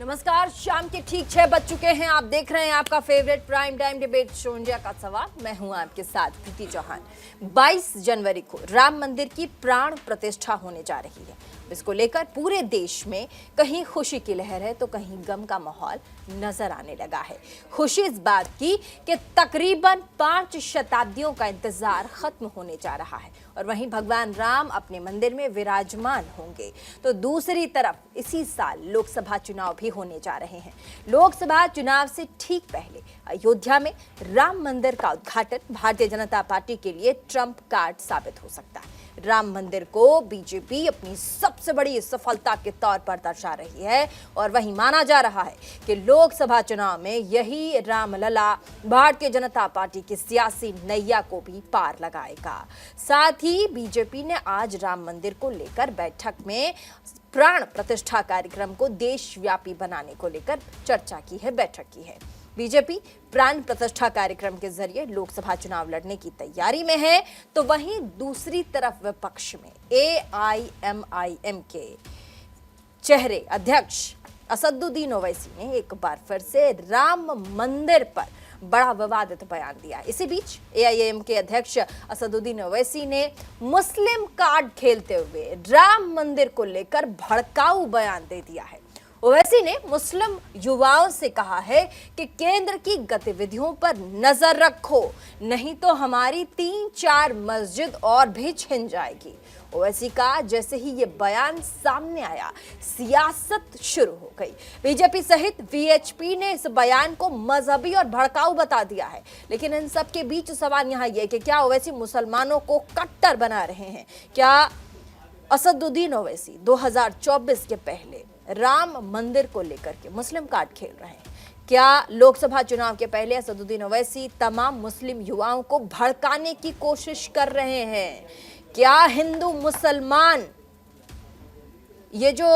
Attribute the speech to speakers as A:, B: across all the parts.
A: नमस्कार, शाम के ठीक 6 बज चुके हैं। आप देख रहे हैं आपका favourite prime time debate show India का सवाल। मैं हूं आपके साथ कृति चौहान। 22 जनवरी को राम मंदिर की प्राण प्रतिष्ठा होने जा रही है। इसको लेकर पूरे देश में कहीं खुशी की लहर है तो कहीं गम का माहौल नजर आने लगा है। खुशी इस बात की कि तकरीबन 5 शताब्दियों का इंतजार खत्म होने जा रहा है और वहीं भगवान राम अपने मंदिर में विराजमान होंगे। तो दूसरी तरफ इसी साल लोकसभा चुनाव भी होने जा रहे हैं। लोकसभा चुनाव से ठीक पहले अयोध्या में राम मंदिर का उद्घाटन भारतीय जनता पार्टी के लिए ट्रम्प कार्ड साबित हो सकता है। राम मंदिर को बीजेपी अपनी सबसे बड़ी सफलता के तौर पर दर्शा रही है और वहीं माना जा रहा है कि लोकसभा चुनाव में यही रामलला भारतीय जनता पार्टी की सियासी नैया को भी पार लगाएगा। साथ ही बीजेपी ने आज राम मंदिर को लेकर बैठक में प्राण प्रतिष्ठा कार्यक्रम को देशव्यापी बनाने को लेकर चर्चा की है, बैठक की है। बीजेपी प्राण प्रतिष्ठा कार्यक्रम के जरिए लोकसभा चुनाव लड़ने की तैयारी में है, तो वहीं दूसरी तरफ विपक्ष में AIMIM के चेहरे अध्यक्ष असदुद्दीन ओवैसी ने एक बार फिर से राम मंदिर पर बड़ा विवादित बयान दिया। इसी बीच AIM के अध्यक्ष असदुद्दीन ओवैसी ने मुस्लिम कार्ड खेलते हुए राम मंदिर को लेकर भड़काऊ बयान दे दिया है। ओवैसी ने मुस्लिम युवाओं से कहा है कि केंद्र की गतिविधियों पर नजर रखो, नहीं तो हमारी 3-4 मस्जिद और भी छिन जाएगी। ओवैसी का जैसे ही ये बयान सामने आया, सियासत शुरू हो गई। बीजेपी सहित VHP ने इस बयान को मजहबी और भड़काऊ बता दिया है। लेकिन इन सब के बीच सवाल यहाँ यह कि क्या ओवैसी मुसलमानों को कट्टर बना रहे हैं? क्या असदुद्दीन ओवैसी 2024 के पहले राम मंदिर को लेकर के मुस्लिम कार्ड खेल रहे हैं? क्या लोकसभा चुनाव के पहले असदुद्दीन ओवैसी तमाम मुस्लिम युवाओं को भड़काने की कोशिश कर रहे हैं? क्या हिंदू मुसलमान ये जो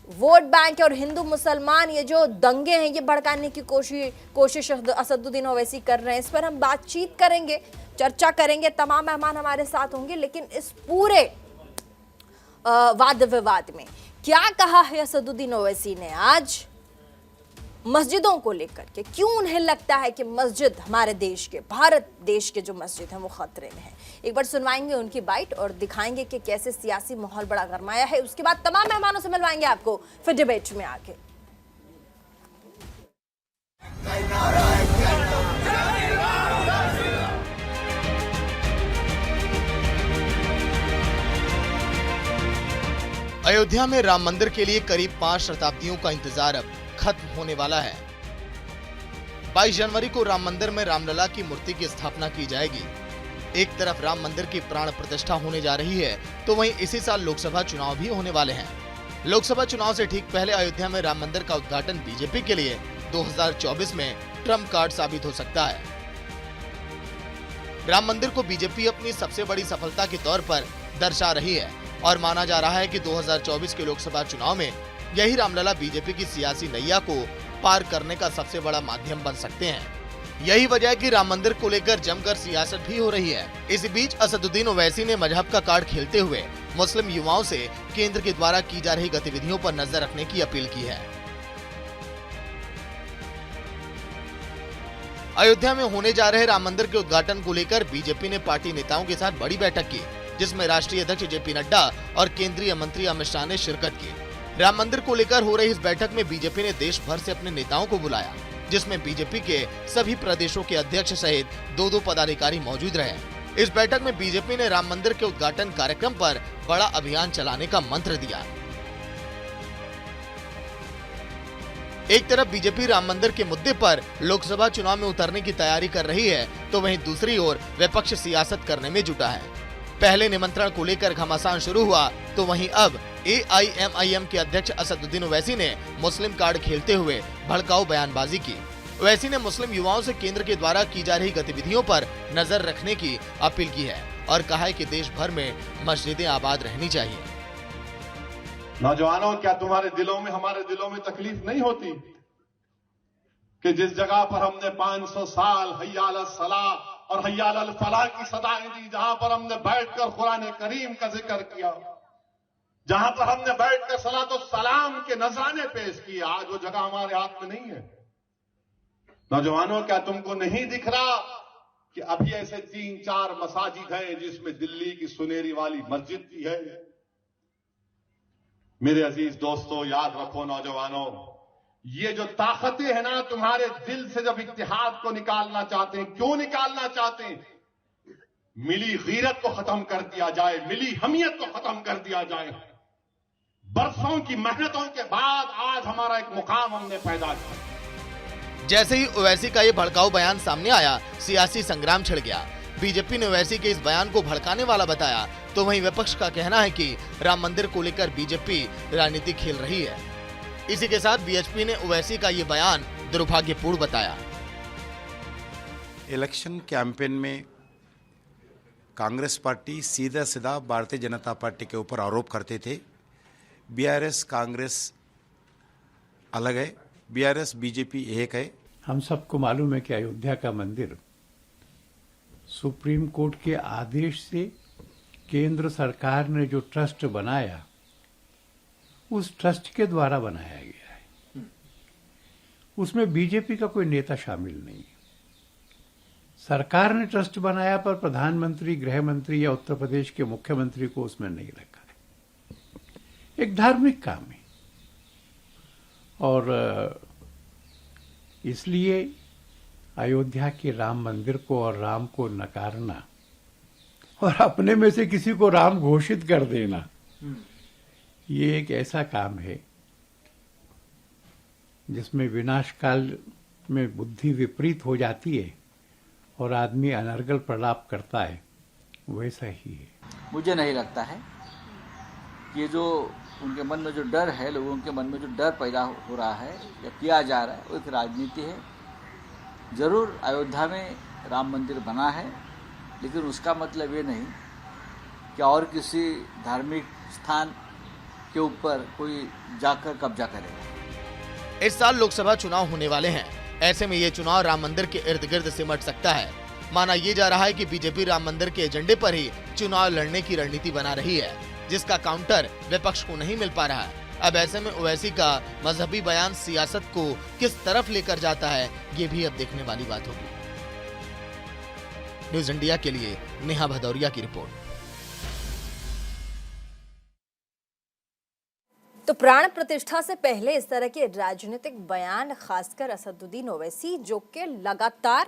A: वोट बैंक है और हिंदू मुसलमान ये जो दंगे हैं ये भड़काने की कोशिश असदुद्दीन ओवैसी कर रहे हैं? इस पर हम बातचीत करेंगे, चर्चा करेंगे, तमाम मेहमान हमारे साथ होंगे। लेकिन इस पूरे वाद विवाद में क्या कहा है असदुद्दीन ओवैसी ने आज मस्जिदों को लेकर के? क्यों उन्हें लगता है कि मस्जिद हमारे देश के, भारत देश के जो मस्जिद हैं वो खतरे में है? एक बार सुनवाएंगे उनकी बाइट और दिखाएंगे कि कैसे सियासी माहौल बड़ा गरमाया है। उसके बाद तमाम मेहमानों से मिलवाएंगे आपको फिर डिबेट में आके।
B: अयोध्या में राम मंदिर के लिए करीब 5 शताब्दियों का इंतजार अब खत्म होने वाला है। 22 जनवरी को राम मंदिर में रामलला की मूर्ति की स्थापना की जाएगी। एक तरफ राम मंदिर की प्राण प्रतिष्ठा होने जा रही है, तो वहीं इसी साल लोकसभा चुनाव भी होने वाले हैं। लोकसभा चुनाव से ठीक पहले अयोध्या में राम मंदिर का उद्घाटन बीजेपी के लिए 2024 में ट्रम्प कार्ड साबित हो सकता है। राम मंदिर को बीजेपी अपनी सबसे बड़ी सफलता के तौर पर दर्शा रही है और माना जा रहा है कि 2024 के लोकसभा चुनाव में यही रामलला बीजेपी की सियासी नैया को पार करने का सबसे बड़ा माध्यम बन सकते हैं। यही वजह है कि राम मंदिर को लेकर जमकर सियासत भी हो रही है। इस बीच असदुद्दीन ओवैसी ने मजहब का कार्ड खेलते हुए मुस्लिम युवाओं से केंद्र के द्वारा की जा रही गतिविधियों पर नजर रखने की अपील की है। अयोध्या में होने जा रहे राम मंदिर के उद्घाटन को लेकर बीजेपी ने पार्टी नेताओं के साथ बड़ी बैठक की, जिसमें राष्ट्रीय अध्यक्ष JP नड्डा और केंद्रीय मंत्री अमित शाह ने शिरकत की। राम मंदिर को लेकर हो रही इस बैठक में बीजेपी ने देश भर से अपने नेताओं को बुलाया, जिसमें बीजेपी के सभी प्रदेशों के अध्यक्ष सहित 2 पदाधिकारी मौजूद रहे। इस बैठक में बीजेपी ने राम मंदिर के उद्घाटन कार्यक्रम पर बड़ा अभियान चलाने का मंत्र दिया। एक तरफ बीजेपी राम मंदिर के मुद्दे पर लोकसभा चुनाव में उतरने की तैयारी कर रही है, तो वहीं दूसरी ओर विपक्ष सियासत करने में जुटा है। पहले निमंत्रण को लेकर घमासान शुरू हुआ, तो वहीं अब AIMIM के अध्यक्ष असदुद्दीन ओवैसी ने मुस्लिम कार्ड खेलते हुए भड़काऊ बयानबाजी की। ओवैसी ने मुस्लिम युवाओं से केंद्र के द्वारा की जा रही गतिविधियों पर नजर रखने की अपील की है और कहा है कि देश भर में मस्जिदें आबाद रहनी चाहिए।
C: नौजवानों, क्या तुम्हारे दिलों में, हमारे दिलों में तकलीफ नहीं होती कि जिस जगह पर हमने 500 साल हय्या अल सलाह और हय्या अल फलाह की सदाएं दी, जहां पर हमने बैठकर कुरान करीम का जिक्र किया, जहां पर हमने बैठकर सलातो सलाम के नजराने पेश किए, आज वो जगह हमारे हाथ में नहीं है। नौजवानों, क्या तुमको नहीं दिख रहा कि अभी ऐसे 3-4 मसाजिद हैं जिसमें दिल्ली की सुनेरी वाली मस्जिद भी है? मेरे अजीज दोस्तों, याद रखो नौजवानों, ये जो ताकतें हैं ना, तुम्हारे दिल से जब इत्तेहाद को निकालना चाहते हैं, क्यों निकालना चाहते हैं? मिली गीरत को खत्म कर दिया जाए, मिली हमियत को खत्म कर दिया जाए। बरसों की मेहनतों के बाद आज हमारा एक मुकाम हमने पैदा किया।
B: जैसे ही ओवैसी का ये भड़काऊ बयान सामने आया, सियासी संग्राम छिड़ गया। बीजेपी ने ओवैसी के इस बयान को भड़काने वाला बताया, तो वहीं विपक्ष का कहना है कि राम मंदिर को लेकर बीजेपी राजनीति खेल रही है। इसी के साथ बीएचपी ने ओवैसी का ये बयान दुर्भाग्यपूर्ण बताया।
D: इलेक्शन कैंपेन में कांग्रेस पार्टी सीधा सीधा भारतीय जनता पार्टी के ऊपर आरोप करते थे। बीआरएस कांग्रेस अलग है, बीआरएस बीजेपी एक है।
E: हम सबको मालूम है कि अयोध्या का मंदिर सुप्रीम कोर्ट के आदेश से केंद्र सरकार ने जो ट्रस्ट बनाया, उस ट्रस्ट के द्वारा बनाया गया है। उसमें बीजेपी का कोई नेता शामिल नहीं है। सरकार ने ट्रस्ट बनाया, पर प्रधानमंत्री, गृह मंत्री या उत्तर प्रदेश के मुख्यमंत्री को उसमें नहीं रखा है। एक धार्मिक काम है और इसलिए अयोध्या के राम मंदिर को और राम को नकारना और अपने में से किसी को राम घोषित कर देना, ये एक ऐसा काम है जिसमें विनाश काल में बुद्धि विपरीत हो जाती है और आदमी अनर्गल प्रलाप करता है, वैसा ही है।
F: मुझे नहीं लगता है कि जो उनके मन में जो डर है, लोगों के मन में जो डर पैदा हो रहा है या किया जा रहा है, वो एक राजनीति है। जरूर अयोध्या में राम मंदिर बना है, लेकिन उसका मतलब ये नहीं कि और किसी धार्मिक स्थान के ऊपर कोई जाकर कब्जा करेगा।
B: इस साल लोकसभा चुनाव होने वाले हैं। ऐसे में ये चुनाव राम मंदिर के इर्द गिर्द सिमट सकता है। माना ये जा रहा है कि बीजेपी राम मंदिर के एजेंडे पर ही चुनाव लड़ने की रणनीति बना रही है, जिसका काउंटर विपक्ष को नहीं मिल पा रहा है। अब ऐसे में ओवैसी का मजहबी बयान सियासत को किस तरफ लेकर जाता है, ये भी अब देखने वाली बात होगी। न्यूज इंडिया के लिए नेहा भदौरिया की रिपोर्ट।
A: तो प्राण प्रतिष्ठा से पहले इस तरह के राजनीतिक बयान, खासकर असदुद्दीन ओवैसी, जो कि लगातार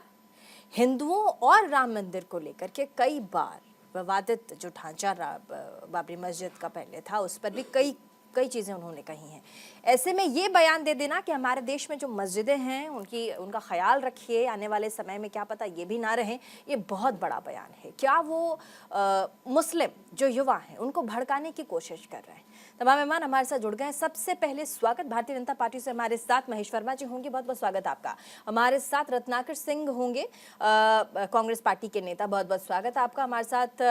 A: हिंदुओं और राम मंदिर को लेकर के कई बार विवादित जो ढांचा बाबरी मस्जिद का पहले था, उस पर भी कई चीज़ें उन्होंने कही हैं। ऐसे में ये बयान दे देना कि हमारे देश में जो मस्जिदें हैं उनका ख्याल रखिए, आने वाले समय में क्या पता ये भी ना रहें, ये बहुत बड़ा बयान है। क्या वो मुस्लिम जो युवा हैं उनको भड़काने की कोशिश कर रहे हैं? तमाम मेहमान हमारे साथ जुड़ गए हैं। सबसे पहले स्वागत भारतीय जनता पार्टी से हमारे साथ महेश वर्मा जी होंगे, बहुत बहुत स्वागत आपका। हमारे साथ रत्नाकर सिंह होंगे, कांग्रेस पार्टी के नेता, बहुत बहुत स्वागत आपका। हमारे साथ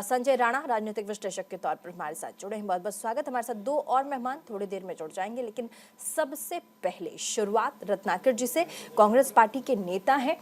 A: संजय राणा, राजनीतिक विश्लेषक के तौर पर हमारे साथ जुड़े हैं, बहुत बहुत स्वागत। हमारे साथ दो और मेहमान थोड़ी देर में जुड़ जाएंगे, लेकिन सबसे पहले शुरुआत रत्नाकर जी से, कांग्रेस पार्टी के नेता हैं।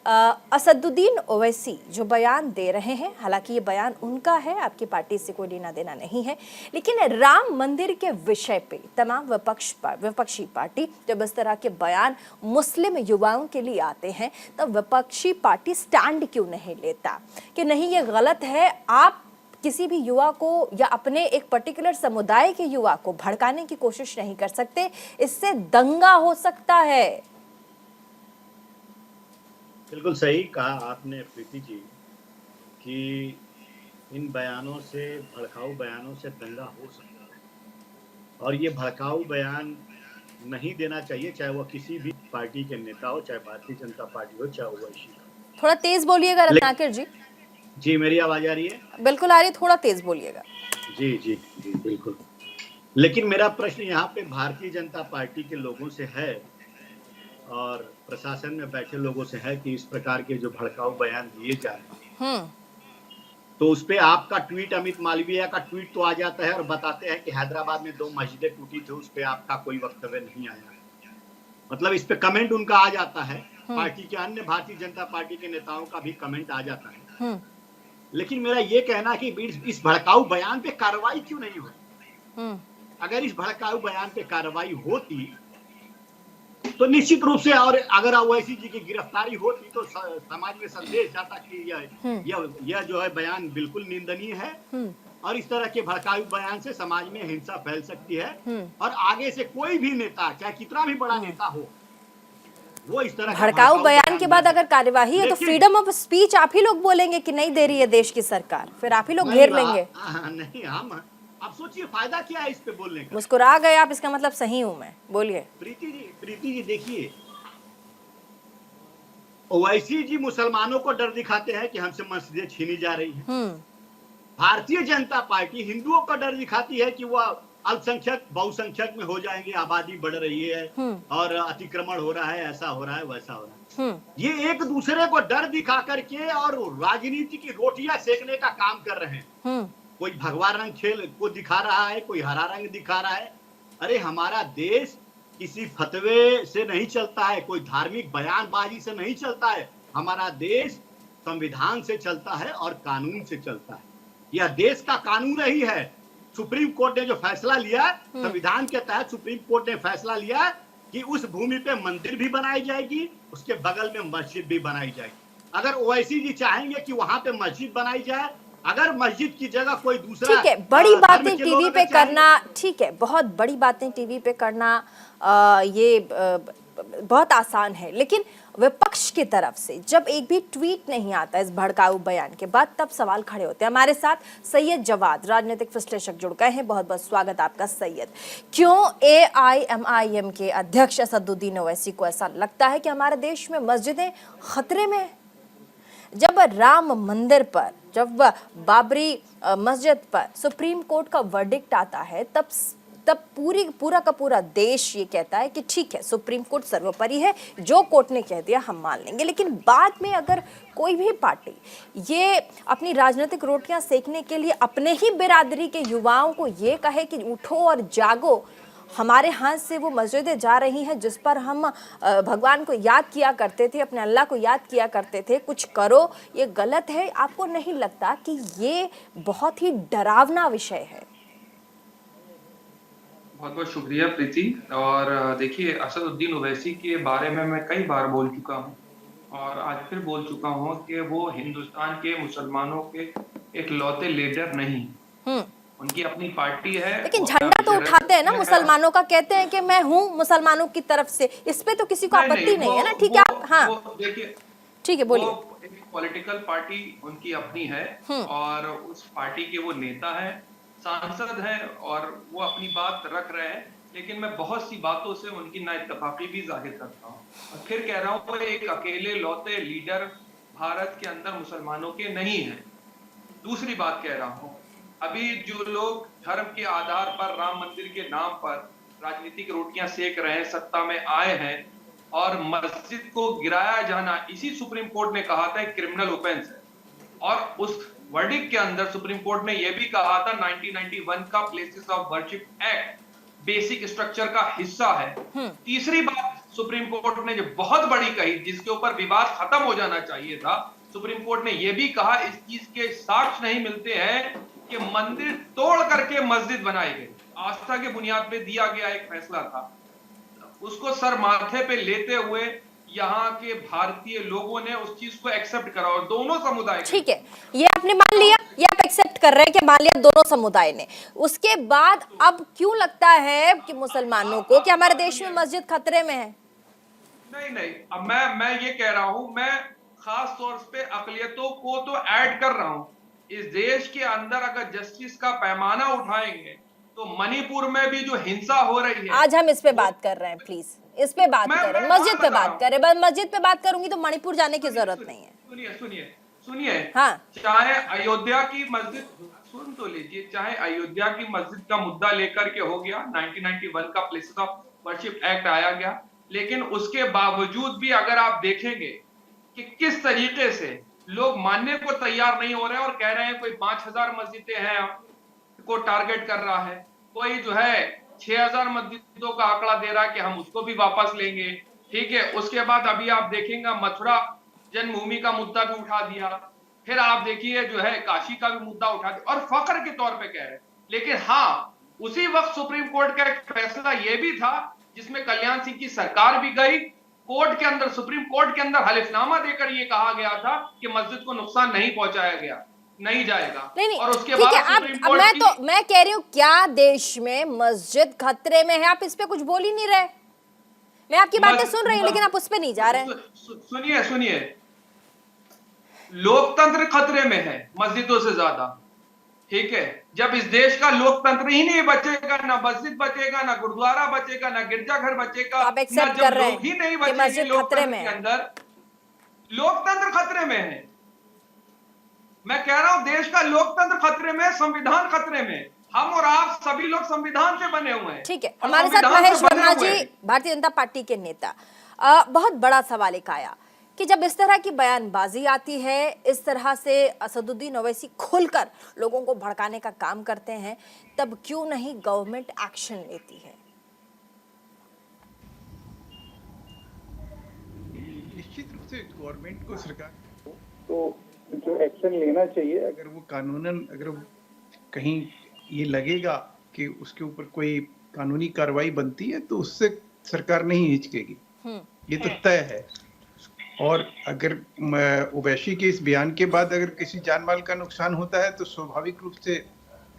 A: असदुद्दीन ओवैसी जो बयान दे रहे हैं, हालांकि ये बयान उनका है, आपकी पार्टी से कोई लेना देना नहीं है, लेकिन राम मंदिर के विषय पे तमाम विपक्षी पार्टी जब इस तरह के बयान मुस्लिम युवाओं के लिए आते हैं, तब विपक्षी पार्टी स्टैंड क्यों नहीं लेता कि नहीं ये गलत है, आप किसी भी युवा को या अपने एक पर्टिकुलर समुदाय के युवा को भड़काने की कोशिश नहीं कर सकते, इससे दंगा हो सकता है।
G: बिल्कुल सही कहा आपने प्रीति जी कि इन बयानों से, भड़काऊ बयानों से दंगा हो सकता है और ये भड़काऊ बयान नहीं देना चाहिए, चाहे वो किसी भी पार्टी के नेता हो, चाहे भारतीय जनता पार्टी हो, चाहे ओवैसी हो।
A: थोड़ा तेज बोलिएगा रत्नाकर जी।
G: जी, मेरी आवाज आ रही है?
A: बिल्कुल आ रही है, थोड़ा तेज बोलिएगा।
G: जी जी जी बिल्कुल। लेकिन मेरा प्रश्न यहाँ पे भारतीय जनता पार्टी के लोगों से है और प्रशासन में बैठे लोगों से है कि इस प्रकार के जो भड़काऊ बयान दिए जा रहे हैं, तो उस पे आपका ट्वीट, अमित मालवीय का ट्वीट तो आ जाता है और बताते हैं कि हैदराबाद में 2 मस्जिदें टूटी थी, उस पे आपका कोई वक्तव्य नहीं आया। मतलब इस पे कमेंट उनका आ जाता है, पार्टी के अन्य भारतीय जनता पार्टी के नेताओं का भी कमेंट आ जाता है। लेकिन मेरा ये कहना है कि इस भड़काऊ बयान पे कार्रवाई क्यों नहीं हो रही? अगर इस भड़काऊ बयान पे कार्रवाई होती तो निश्चित रूप से, और अगर ओवैसी जी की गिरफ्तारी होती तो समाज में संदेश जाता कि यह जो है बयान बिल्कुल निंदनीय है और इस तरह के भड़काऊ बयान से समाज में हिंसा फैल सकती है और आगे से कोई भी नेता, चाहे कितना भी बड़ा नेता हो, वो इस तरह
A: भड़काऊ बयान के बाद अगर कार्यवाही है तो फ्रीडम ऑफ स्पीच आप ही लोग बोलेंगे कि नहीं दे रही है देश की सरकार, फिर आप ही लोग घेर लेंगे।
G: नहीं, हम आप सोचिए फायदा क्या है इस पे बोलने का।
A: मुस्कुरा गए आप, इसका मतलब सही हूं मैं, बोलिए।
G: प्रीति जी देखिए, ओवैसी जी मुसलमानों को डर दिखाते हैं कि हमसे मस्जिदें छीनी जा रही हैं। भारतीय जनता पार्टी हिंदुओं को डर दिखाती है कि वह अल्पसंख्यक बहुसंख्यक में हो जाएंगे, आबादी बढ़ रही है और अतिक्रमण हो रहा है, ऐसा हो रहा है, वैसा हो रहा है। ये एक दूसरे को डर दिखा करके और राजनीति की रोटियां सेकने का काम कर रहे हैं। कोई भगवा रंग खेल को दिखा रहा है, कोई हरा रंग दिखा रहा है। अरे हमारा देश किसी फतवे से नहीं चलता है, कोई धार्मिक बयानबाजी से नहीं चलता है। हमारा देश संविधान से चलता है और कानून से चलता है। यह देश का कानून ही है। सुप्रीम कोर्ट ने जो फैसला लिया, संविधान के तहत सुप्रीम कोर्ट ने फैसला लिया कि उस भूमि पे मंदिर भी बनाई जाएगी, उसके बगल में मस्जिद भी बनाई जाएगी। अगर ओवैसी जी चाहेंगे कि वहां पे मस्जिद बनाई जाए, अगर मस्जिद की जगह कोई दूसरा,
A: ठीक है, बड़ी बातें टीवी पे करना, ठीक है, बहुत बड़ी बातें टीवी पे करना ये बहुत आसान है, लेकिन विपक्ष की तरफ से जब एक भी ट्वीट नहीं आता इस भड़काऊ बयान के बाद, तब सवाल खड़े होते हैं। हमारे साथ सैयद जवाद, राजनीतिक विश्लेषक, जुड़ गए हैं। बहुत बहुत स्वागत आपका सैयद। क्यों AIMIM के अध्यक्ष असदुद्दीन ओवैसी को ऐसा लगता है कि हमारे देश में मस्जिदें खतरे में? जब राम मंदिर पर, जब बाबरी मस्जिद पर सुप्रीम कोर्ट का वर्डिक्ट आता है, तब पूरा का पूरा देश ये कहता है कि ठीक है, सुप्रीम कोर्ट सर्वोपरि है, जो कोर्ट ने कह दिया हम मान लेंगे। लेकिन बाद में अगर कोई भी पार्टी ये अपनी राजनीतिक रोटियां सेकने के लिए अपने ही बिरादरी के युवाओं को ये कहे कि उठो और जागो, हमारे हाथ से वो मस्जिदें जा रही हैं जिस पर हम भगवान को याद किया करते थे, अपने अल्लाह को याद किया करते थे, कुछ करो, ये गलत है। आपको नहीं लगता कि ये बहुत ही डरावना विषय है?
H: बहुत बहुत शुक्रिया प्रीति। और देखिए, असदुद्दीन ओवैसी के बारे में मैं कई बार बोल चुका हूँ और आज फिर बोल चुका हूँ कि वो हिंदुस्तान के मुसलमानों के एक लौते लीडर नहीं, उनकी अपनी पार्टी है।
A: लेकिन झंडा तो उठाते हैं ना मुसलमानों का, कहते हैं कि मैं हूँ मुसलमानों की तरफ से, इस पे तो किसी को आपत्ति नहीं है ना? ठीक है, आप हाँ
H: देखिए,
A: ठीक है, बोलिए।
H: एक पॉलिटिकल पार्टी उनकी अपनी है और उस पार्टी के वो नेता है, सांसद हैं और वो अपनी बात रख रहे हैं। लेकिन मैं बहुत सी बातों से उनकी नाइत्तेफाकी भी जाहिर करता हूँ और फिर कह रहा हूँ, वो एक अकेले लौते लीडर भारत के अंदर मुसलमानों के नहीं है। दूसरी बात कह रहा हूँ, अभी जो लोग धर्म के आधार पर राम मंदिर के नाम पर राजनीतिक रोटियां सेक रहे हैं, सत्ता में आए हैं और मस्जिद को गिराया जाना इसी सुप्रीम कोर्ट ने कहा था क्रिमिनल ऑफेंस है। और उस वर्डिक्ट के अंदर सुप्रीम कोर्ट ने यह भी कहा था 1991 का places of worship act basic structure का हिस्सा है। तीसरी बात सुप्रीम कोर्ट ने जो बहुत बड़ी कही, जिसके ऊपर विवाद खत्म हो जाना चाहिए था, सुप्रीम कोर्ट ने यह भी कहा इस चीज के साक्ष्य नहीं मिलते हैं कि मंदिर तोड़ करके मस्जिद बनाई गई। आस्था के बुनियाद पे दिया गया एक फैसला था, उसको सर माथे पे लेते हुए यहाँ के भारतीय लोगों ने उस चीज को एक्सेप्ट करा और दोनों समुदाय,
A: ठीक है, ये आपने मान लिया, ये आप एक्सेप्ट कर रहे हैं कि मान लिया दोनों समुदाय ने। उसके बाद अब क्यों लगता है कि मुसलमानों को कि हमारे देश में मस्जिद खतरे में है?
H: नहीं, अब मैं ये कह रहा हूं, मैं खास तौर पे अकलियतों को तो ऐड कर रहा हूं। इस देश के अंदर अगर जस्टिस का पैमाना उठाएंगे तो मणिपुर में भी जो हिंसा हो रही है, आज
A: हम इस पे बात कर रहे हैं, प्लीज इस पे बात करें, मस्जिद पे बात करें। मस्जिद पे बात करूंगी तो मणिपुर जाने की जरूरत नहीं है।
H: सुनिए,
A: हाँ,
H: चाहे अयोध्या की मस्जिद, सुन तो लीजिए, चाहे अयोध्या की मस्जिद का मुद्दा लेकर के हो गया, 1991 का प्लेसेस ऑफ वर्शिप एक्ट आया गया, लेकिन उसके बावजूद भी अगर आप देखेंगे कि किस तरीके से लोग मानने को तैयार नहीं हो रहे हैं और कह रहे हैं कोई 5000 मस्जिदें हैं को टारगेट कर रहा है, कोई जो है 6000 मस्जिदों का आंकड़ा दे रहा है कि हम उसको भी वापस लेंगे। ठीक है, उसके बाद अभी आप देखेंगे मथुरा जन्मभूमि का मुद्दा भी उठा दिया, फिर आप देखिए जो है काशी का भी मुद्दा उठा दिया और फख्र के तौर पे कह रहे हैं। लेकिन हाँ, उसी वक्त सुप्रीम कोर्ट का एक फैसला यह भी था जिसमें कल्याण सिंह की सरकार भी गई कोर्ट के अंदर, सुप्रीम कोर्ट के अंदर हलफनामा देकर यह कहा गया था कि मस्जिद को नुकसान नहीं पहुंचाया गया, नहीं जाएगा।
A: नहीं,
H: और उसके
A: ठीक
H: बाद
A: है,
H: सुप्रीम
A: अब
H: कोर्ट
A: मैं कह रही हूं क्या देश में मस्जिद खतरे में है? आप इस पे कुछ बोल ही नहीं रहे। मैं आपकी बातें सुन रही हूं लेकिन आप उस पे नहीं जा रहे।
H: सुनिए, लोकतंत्र खतरे में है मस्जिदों से ज्यादा, ठीक है। जब इस देश का लोकतंत्र ही नहीं बचेगा, ना मस्जिद बचेगा, ना गुरुद्वारा बचेगा, ना गिरजाघर बचेगा,
A: आप
H: ना
A: एक्सेप्ट
H: जब
A: कर रहे
H: लोग ही
A: हैं
H: नहीं
A: कि
H: बचेंगे
A: मस्जिद खतरे में
H: लोकतंत्र के
A: है।
H: अंदर, लोकतंत्र खतरे में है। मैं कह रहा हूं देश का लोकतंत्र खतरे में, संविधान खतरे में। हम और आप सभी लोग संविधान से बने हुए हैं।
A: ठीक है,
H: और
A: हमारे साथ
H: संविधान
A: महेश
H: से बने
A: वर्मा
H: हुए
A: जी,
H: हैं।
A: भारतीय जनता पार्टी के नेता। बहुत बड़ा सवाल एक आया कि जब इस तरह की बयानबाजी आती है, इस तरह से असदुद्दीन ओवैसी खुलकर लोगों को भड़काने का काम करते हैं, तब क्यों नहीं गवर्नमेंट एक्शन लेती है?
E: निश्चित रूप से गवर्नमेंट को, सरकार
I: तो जो एक्शन लेना चाहिए,
E: अगर वो कानूनन, अगर कहीं ये लगेगा कि उसके ऊपर कोई कानूनी कार्रवाई बनती है तो उससे सरकार नहीं हिचकेगी, ये तो तय है। और अगर ओवैसी के इस बयान के बाद अगर किसी जान माल का नुकसान होता है तो स्वाभाविक रूप से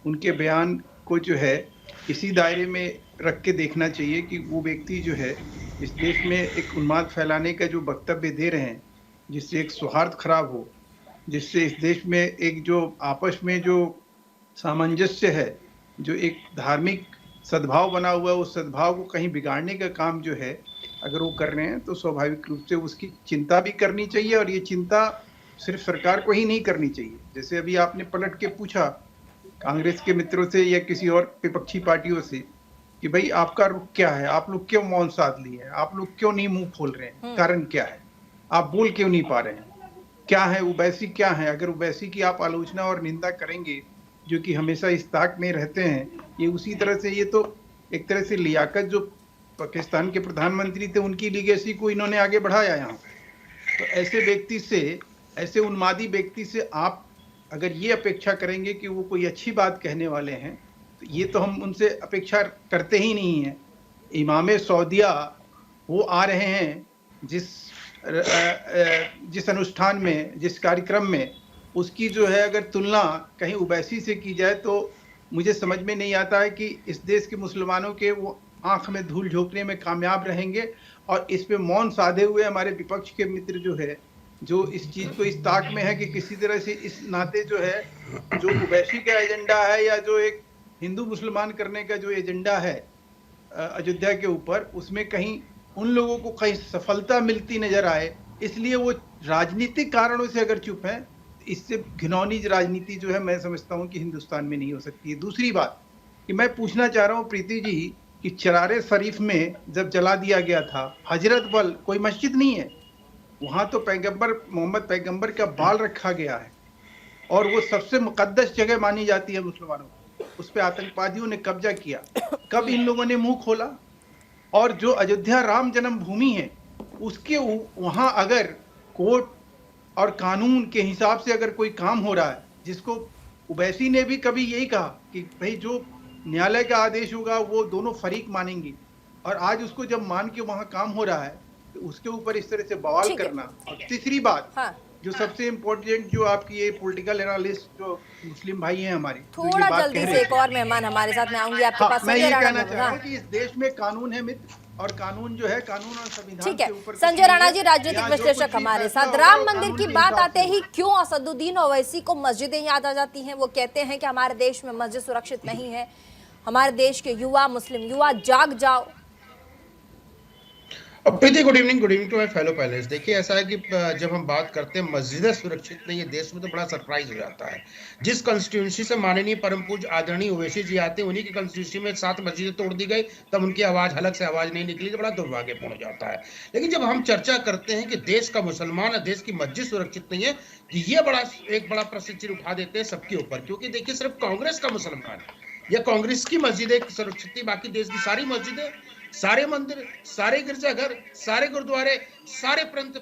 E: उनके बयान को जो है इसी दायरे में रख के देखना चाहिए कि वो व्यक्ति जो है इस देश में एक उन्माद फैलाने का जो वक्तव्य दे रहे हैं, जिससे एक सौहार्द खराब हो, जिससे इस देश में एक जो आपस में जो सामंजस्य है, जो एक धार्मिक सद्भाव बना हुआ है, उस सद्भाव को कहीं बिगाड़ने का काम जो है अगर वो कर रहे हैं तो स्वाभाविक रूप से उसकी चिंता भी करनी चाहिए। और ये चिंता सिर्फ सरकार को ही नहीं करनी चाहिए। जैसे अभी आपने पलट के पूछा कांग्रेस के मित्रों से या किसी और विपक्षी पार्टियों से कि भाई आपका रुख क्या है, आप लोग क्यों मौन साध लिए हैं, आप लोग क्यों नहीं मुंह खोल रहे हैं, कारण क्या है, आप बोल क्यों नहीं पा रहे हैं, क्या है ओवैसी, क्या है। अगर ओवैसी की आप आलोचना और निंदा करेंगे, जो कि हमेशा इस ताक में रहते हैं, ये उसी तरह से, ये तो एक तरह से लियाकत जो पाकिस्तान के प्रधानमंत्री थे उनकी लीगेसी को इन्होंने आगे बढ़ाया यहाँ। तो ऐसे व्यक्ति से, ऐसे उन्मादी व्यक्ति से आप अगर ये अपेक्षा करेंगे कि वो कोई अच्छी बात कहने वाले हैं, तो ये तो हम उनसे अपेक्षा करते ही नहीं हैं। इमाम सऊदिया वो आ रहे हैं जिस अनुष्ठान में, जिस कार्यक्रम में, उसकी जो है अगर तुलना कहीं ओवैसी से की जाए तो मुझे समझ में नहीं आता है कि इस देश के मुसलमानों के वो आंख में धूल झोंकने में कामयाब रहेंगे। और इस पे मौन साधे हुए हमारे विपक्ष के मित्र जो है, जो इस चीज को इस ताक में है कि किसी तरह से इस नाते जो है, जो ओवैसी का एजेंडा है या जो एक हिंदू मुसलमान करने का जो एजेंडा है अयोध्या के ऊपर, उसमें कहीं उन लोगों को कहीं सफलता मिलती नजर आए, इसलिए वो राजनीतिक कारणों से अगर चुप है, इससे घिनौनी राजनीति जो है मैं समझता हूं कि हिंदुस्तान में नहीं हो सकती है। दूसरी बात कि मैं पूछना चाह रहा हूं प्रीति जी कि चरारे शरीफ में जब जला दिया गया था, हजरत बल कोई मस्जिद नहीं है, वहां तो पैगंबर मोहम्मद पैगंबर का बाल रखा गया है और वो सबसे मुकद्दस जगह मानी जाती है मुसलमानों को। उस पर आतंकवादियों ने कब्जा किया, कब इन लोगों ने मुंह खोला? और जो अयोध्या राम जन्मभूमि है उसके वहां अगर कोर्ट और कानून के हिसाब से अगर कोई काम हो रहा है, जिसको ओवैसी ने भी कभी यही कहा कि भाई जो न्यायालय का आदेश होगा वो दोनों फरीक मानेंगे, और आज उसको जब मान के वहां काम हो रहा है तो उसके ऊपर इस तरह से बवाल करना। और तीसरी बात जो सबसे इम्पोर्टेंट, जो आपकी ये पॉलिटिकल एनालिस्ट जो मुस्लिम भाई हैं हमारे,
A: थोड़ा जल्दी से, एक और मेहमान हमारे साथ, मैं आऊंगी आपके पास।
E: मैं ये कहना चाह रहा हूँ कि इस देश में कानून है मित्र, और कानून जो है, कानून और संविधान के ऊपर।
A: संजय राणा जी, राजनीतिक विश्लेषक हमारे साथ। राम मंदिर की बात आते ही क्यों असदुद्दीन ओवैसी को मस्जिदें याद आ जाती हैं? वो कहते हैं कि हमारे देश में मस्जिद सुरक्षित नहीं है, हमारे देश के युवा, मुस्लिम युवा जाग जाओ।
J: Preeti, good evening to my fellow panelist. देखिए, ऐसा है कि जब हम बात करते हैं मस्जिदें सुरक्षित नहीं है देश में, तो बड़ा सरप्राइज हो जाता है। जिस कंस्टिट्यूंसी से माननीय परम पूज्य आदरणीय ओवैसी जी आते हैं, उन्हीं की कंस्टिट्यूंसी में 7 मस्जिदें तोड़ दी गई, तब उनकी आवाज हलक से आवाज नहीं निकली, तो बड़ा दुर्भाग्यपूर्ण हो जाता है। लेकिन जब हम चर्चा करते हैं कि देश का मुसलमान और देश की मस्जिद सुरक्षित नहीं है, तो ये एक बड़ा प्रश्न चिन्ह उठा देते हैं सबके ऊपर। क्योंकि देखिए, सिर्फ कांग्रेस का मुसलमान या कांग्रेस की मस्जिदें सुरक्षित थी, बाकी देश की सारी मस्जिदें सारे मंदिर, सारे गिरजाघर, सारे गुरुद्वारे, सारे पंथ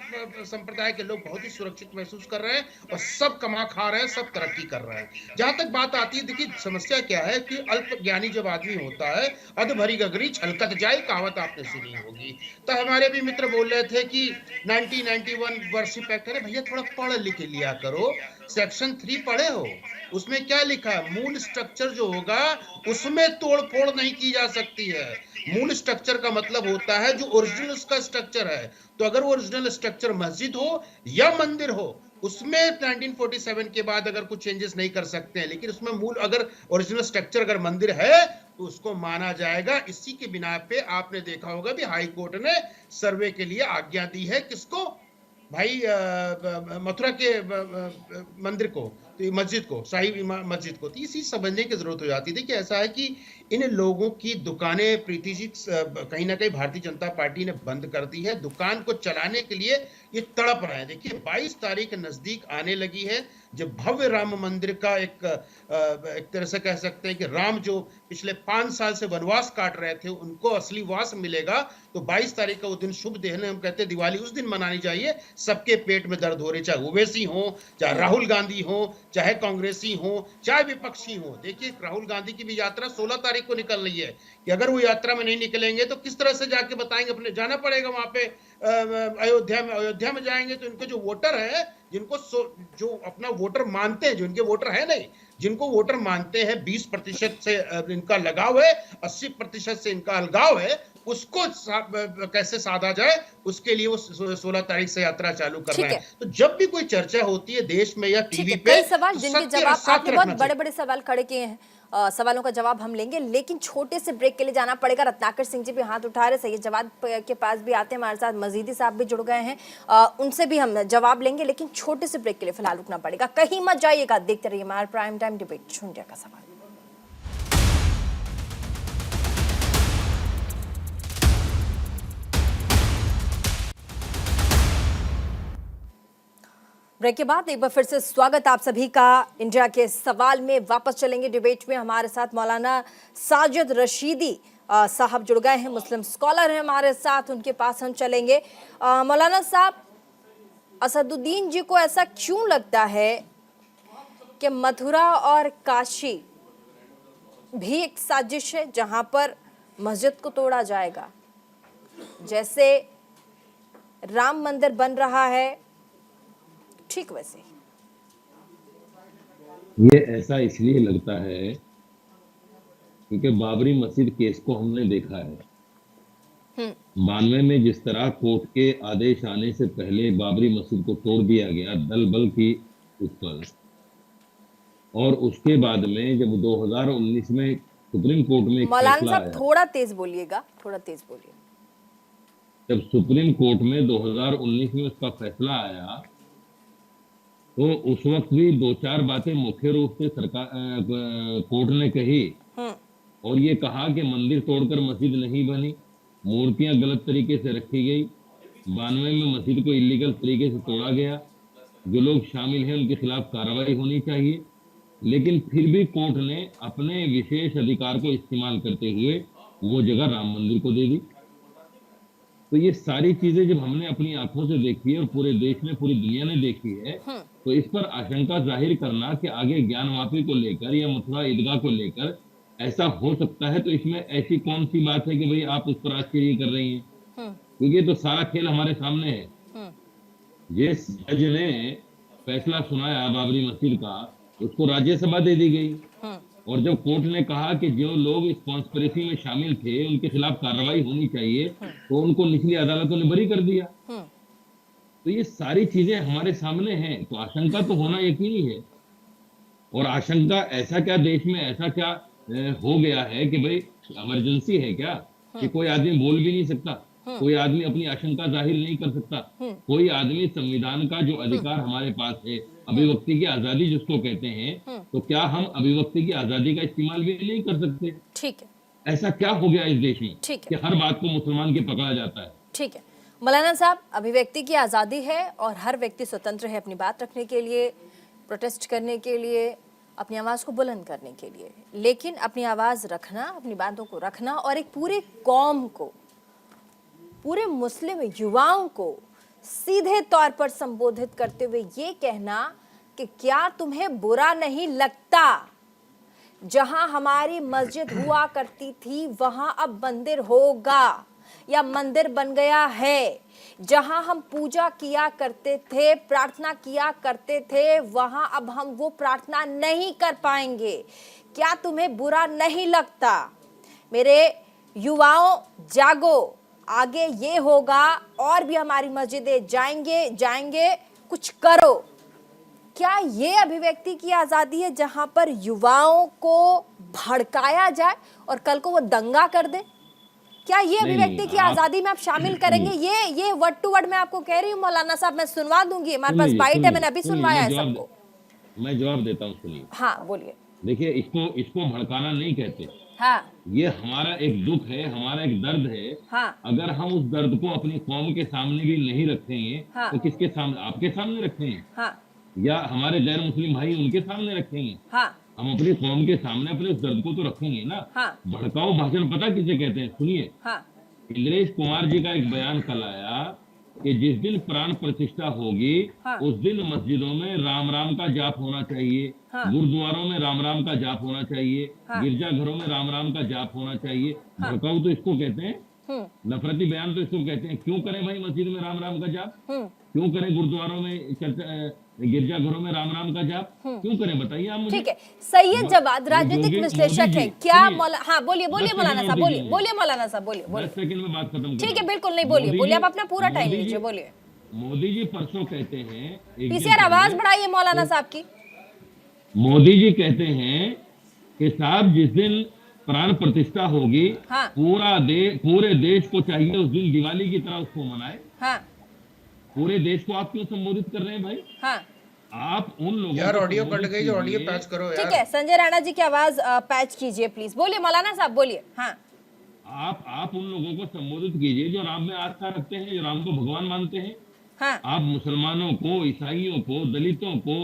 J: संप्रदाय के लोग बहुत ही सुरक्षित महसूस कर रहे हैं और सब कमा खा रहे हैं, सब तरक्की कर रहे हैं। जहां तक बात आती है, देखिए समस्या क्या है कि अल्प ज्ञानी जब आदमी होता है, अध भरी गगरी छलकत जाए, कहावत आपने सुनी होगी। तो हमारे भी मित्र बोल रहे थे कि 1991 वर्शिप एक्ट, अरे भैया थोड़ा पढ़ लिख लिया करो, सेक्शन 3 पढ़े हो, उसमें क्या लिखा है, मूल स्ट्रक्चर जो होगा उसमें तोड़ फोड़ नहीं की जा सकती है। मूल स्ट्रक्चर का मतलब होता है जो ओरिजिनल उसका स्ट्रक्चर है। तो अगर ओरिजिनल स्ट्रक्चर मस्जिद हो या मंदिर हो, उसमें 1947 के बाद अगर कुछ चेंजेस नहीं कर सकते हैं, लेकिन उसमें मूल अगर ओरिजिनल स्ट्रक्चर अगर मंदिर है तो उसको माना जाएगा। इसी के बिना पे आपने देखा होगा भी हाई कोर्ट ने सर्वे के लिए आज्ञा दी है, किसको भाई, मथुरा के मंदिर को, तो मस्जिद को, शाही मस्जिद को। तो इसी समझने की जरूरत हो जाती है। देखिए ऐसा है कि इन लोगों की दुकानें प्रीति जी कहीं ना कहीं भारतीय जनता पार्टी ने बंद कर दी है। दुकान को चलाने के लिए ये तड़प रहे हैं। देखिए 22 तारीख नजदीक आने लगी है, जब भव्य राम मंदिर का एक तरह से कह सकते हैं कि राम जो पिछले 5 साल से वनवास काट रहे थे उनको असली वास मिलेगा। तो 22 तारीख का वो दिन शुभ दिन, हम कहते हैं दिवाली उस दिन मनानी चाहिए। सबके पेट में दर्द हो रहे, चाहे ओवैसी हो, चाहे राहुल गांधी हो, चाहे कांग्रेसी हो, चाहे विपक्षी हो। देखिए राहुल गांधी की भी यात्रा 16 तारीख को निकल रही है कि अगर वो यात्रा में नहीं निकलेंगे तो किस तरह से जाके बताएंगे, अपने जाना पड़ेगा वहां पे अयोध्या में जाएंगे तो इनके जो वोटर है, जिनको जो अपना वोटर मानते हैं, जो इनके वोटर है नहीं, जिनको वोटर मानते हैं, 20% से इनका लगाव है, 80% से इनका अलगाव है, उसको कैसे साधा जाए, उसके लिए वो 16 तारीख से यात्रा चालू कर रहे हैं। तो जब भी कोई चर्चा होती है देश में या टीवी पे,
A: कई सवाल जिनके जवाब आपने बहुत बड़े-बड़े सवाल खड़े किए हैं, सवालों का जवाब हम लेंगे, लेकिन छोटे से ब्रेक के लिए जाना पड़ेगा। रत्नाकर सिंह जी भी हाथ उठा रहे, सैयद जवाद के पास भी आते हैं, हमारे साथ मजीदी साहब भी जुड़ गए हैं, उनसे भी हम जवाब लेंगे, लेकिन छोटे से ब्रेक के लिए फिलहाल रुकना पड़ेगा। कहीं मत जाइएगा, देखते रहिए हमारा प्राइम टाइम डिबेट शून्य का सवाल। ब्रेक के बाद एक बार फिर से स्वागत आप सभी का इंडिया के सवाल में। वापस चलेंगे डिबेट में, हमारे साथ मौलाना साजिद रशीदी साहब जुड़ गए हैं, मुस्लिम स्कॉलर हैं हमारे साथ, उनके पास हम चलेंगे। मौलाना साहब, असदुद्दीन जी को ऐसा क्यों लगता है कि मथुरा और काशी भी एक साजिश है जहां पर मस्जिद को तोड़ा जाएगा? जैसे राम मंदिर बन रहा है ठीक वैसे
K: ये ऐसा इसलिए लगता है क्योंकि बाबरी मस्जिद केस को हमने देखा है। 92 में जिस तरह कोर्ट के आदेश आने से पहले बाबरी मस्जिद को तोड़ दिया गया दल बल की ऊपर, और उसके बाद में जब 2019 में सुप्रीम कोर्ट में
A: मौलाना साहब थोड़ा तेज बोलिएगा, थोड़ा तेज बोलिए।
K: जब सुप्रीम कोर्ट में 2019 में उसका फैसला आया तो उस वक्त भी 2-4 बातें मुख्य रूप से सरकार कोर्ट ने कही, और ये कहा कि मंदिर तोड़कर मस्जिद नहीं बनी, मूर्तियां गलत तरीके से रखी गई, 92 में मस्जिद को इलीगल तरीके से तोड़ा गया, जो लोग शामिल हैं उनके खिलाफ कार्रवाई होनी चाहिए। लेकिन फिर भी कोर्ट ने अपने विशेष अधिकार को इस्तेमाल करते हुए वो जगह राम मंदिर को दे दी। तो ये सारी चीजें जब हमने अपनी आंखों से देखी है और पूरे देश में, पूरी दुनिया ने देखी है, तो इस पर आशंका जाहिर करना कि आगे ज्ञानवापी को लेकर या मथुरा ईदगाह को लेकर ऐसा हो सकता है, तो इसमें ऐसी कौन सी बात है कि भाई आप उस पर आश्चर्य कर रही हैं? क्योंकि तो सारा खेल हमारे सामने है। जिस जज ने फैसला सुनाया बाबरी मस्जिद का, उसको राज्यसभा दे दी गई, और जब कोर्ट ने कहा कि जो लोग इस कॉन्स्पिरेसी में शामिल थे उनके खिलाफ कार्रवाई होनी चाहिए, तो उनको निचली अदालतों ने बरी कर दिया। तो ये सारी चीजें हमारे सामने हैं, तो आशंका तो होना यकीनी है। और आशंका ऐसा क्या देश में ऐसा क्या हो गया है कि भाई इमरजेंसी है क्या कि कोई आदमी बोल भी नहीं सकता, कोई आदमी अपनी आशंका जाहिर नहीं कर सकता, कोई आदमी संविधान का जो अधिकार हमारे पास है, अभिव्यक्ति की आजादी जिसको कहते हैं, तो क्या हम अभिव्यक्ति की आजादी का इस्तेमाल भी नहीं कर सकते?
A: ठीक है,
K: ऐसा क्या हो गया इस देश में कि हर बात को मुसलमान के पकड़ा जाता है?
A: ठीक है मौलाना साहब, अभिव्यक्ति की आजादी है और हर व्यक्ति स्वतंत्र है अपनी बात रखने के लिए, प्रोटेस्ट करने के लिए, अपनी आवाज को बुलंद करने के लिए, लेकिन अपनी आवाज रखना, अपनी बातों को रखना और एक पूरे कौम को पूरे मुस्लिम युवाओं को सीधे तौर पर संबोधित करते हुए ये कहना कि क्या तुम्हें बुरा नहीं लगता, जहां हमारी मस्जिद हुआ करती थी वहां अब मंदिर होगा या मंदिर बन गया है, जहां हम पूजा किया करते थे, प्रार्थना किया करते थे, वहां अब हम वो प्रार्थना नहीं कर पाएंगे, क्या तुम्हें बुरा नहीं लगता? मेरे युवाओं जागो, आगे ये होगा और भी हमारी मस्जिदें जाएंगे, कुछ करो। क्या ये अभिव्यक्ति की आजादी है जहां पर युवाओं को भड़काया जाए और कल को वो दंगा कर दे? क्या ये अभिव्यक्ति की आजादी में आप शामिल करेंगे? ये वर्ड टू वर्ड मैं आपको कह रही हूँ मौलाना साहब, मैं सुनवा दूंगी, हमारे पास बाइट है, मैंने अभी सुनवाया है सबको।
K: मैं जवाब देता हूँ, सुनिए।
A: हाँ बोलिए।
K: देखिए, इसको भड़काना नहीं कहते।
A: हाँ।
K: ये हमारा एक दुख है, हमारा एक दर्द है।
A: हाँ।
K: अगर हम उस दर्द को अपनी कौम के सामने भी नहीं रखेंगे,
A: हाँ।
K: तो किसके सामने? आपके सामने रखेंगे।
A: हाँ।
K: या हमारे गैर मुस्लिम भाई उनके सामने रखेंगे।
A: हाँ।
K: हम अपनी कौम के सामने अपने उस दर्द को तो रखेंगे ना।
A: हाँ।
K: भड़काऊ भाषण पता किसे कहते हैं? सुनिए।
A: हाँ।
K: इंद्रेश कुमार जी का एक बयान कल आया कि जिस दिन प्राण प्रतिष्ठा होगी,
A: हाँ।
K: उस दिन मस्जिदों में राम राम का जाप होना चाहिए,
A: हाँ।
K: गुरुद्वारों में राम राम का जाप होना चाहिए,
A: हाँ।
K: गिरजाघरों में राम राम का जाप होना चाहिए। भड़काऊ तो इसको कहते हैं, नफरती बयान तो इसको कहते हैं। क्यों करें भाई मस्जिद में राम राम का जाप? क्यों करें गुरुद्वारों में, गिरजाघरों में राम राम का जाप क्यों करें? बताइए आप मुझे।
A: ठीक है, सैयद जवाद राजनीतिक विश्लेषक हैं क्या? हाँ बोलिए मौलाना साहब, बोलिए मौलाना साहब, बोलिए।
K: 10 सेकंड में बात खत्म।
A: ठीक है, बिल्कुल नहीं, बोलिए, आप अपना पूरा टाइम लीजिए, बोलिए।
K: मोदी जी परसों कहते हैं,
A: पीसीआर आवाज बढ़ाइए मौलाना साहब की।
K: मोदी जी कहते हैं कि साहब जिस दिन प्राण प्रतिष्ठा होगी,
A: हाँ।
K: पूरे देश को चाहिए उस दिन दिवाली की तरह उसको मनाए।
A: हाँ।
K: पूरे देश को आप क्यों संबोधित कर रहे हैं भाई?
A: हाँ।
K: आप उन लोगों
J: यार ऑडियो कट गई, जो ऑडियो पैच करो यार।
A: ठीक है, संजय राणा जी की आवाज पैच कीजिए प्लीज। बोलिए मौलाना साहब, बोलिए। हाँ।
K: आप उन लोगों को संबोधित कीजिए जो राम में आस्था रखते हैं, जो राम को भगवान मानते हैं।
A: हाँ।
K: आप मुसलमानों को, ईसाइयों को, दलितों को,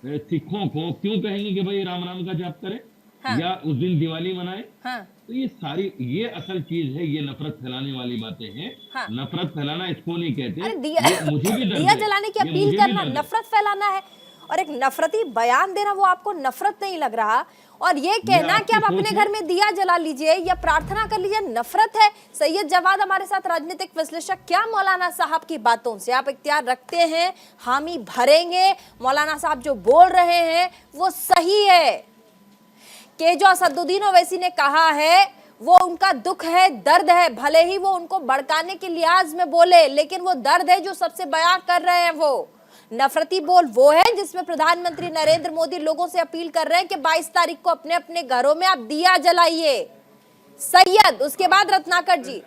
K: सिखों को क्यों कहेंगे कि भाई राम राम का जाप करें? हाँ। या उस दिन दिवाली मनाए?
A: हाँ।
K: तो ये असल चीज है, ये नफरत फैलाने वाली बातें हैं। हाँ। नफरत फैलाना इसको नहीं कहते।
A: अरे दिया जलाने की अपील करना नफरत फैलाना है, और एक नफरती बयान देना वो आपको नफरत नहीं लग रहा, और ये कहना कि आप अपने घर में दिया जला लीजिए या प्रार्थना कर लीजिए नफरत है। सैयद जवाद हमारे साथ राजनीतिक विश्लेषक, क्या मौलाना साहब की बातों से आप इख्तियार रखते हैं, हामी भरेंगे? मौलाना साहब जो बोल रहे हैं वो सही है कि जो असदुद्दीन ओवैसी ने कहा है वो उनका दुख है, दर्द है, भले ही वो उनको भड़काने के लिहाज में बोले, लेकिन वो दर्द है जो सबसे बयां कर रहे हैं। वो नफरती बोल वो है जिसमें प्रधानमंत्री नरेंद्र मोदी लोगों से अपील कर रहे हैं कि 22 तारीख को अपने अपने घरों में आप दिया जलाइए। सैयद, उसके बाद रत्नाकर जी।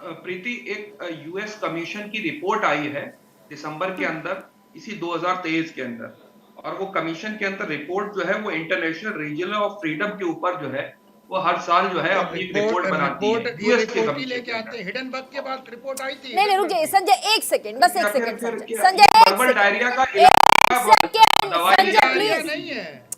H: प्रीति, एक यूएस कमीशन की रिपोर्ट आई है दिसंबर के अंदर, इसी 2023 के अंदर, और वो कमीशन के अंदर रिपोर्ट जो है वो इंटरनेशनल रीजन ऑफ फ्रीडम के ऊपर जो है वो हर साल जो है अपनी रिपोर्ट बनाती है। यूएस के कमीशन
J: लेके आते हैं। हिडनबर्ग के बाद रिपोर्ट आई थी।
A: नहीं रुकिए संजय, एक सेकंड, बस एक सेकंड संजय,
H: डायरिया का
A: संजय प्लीज,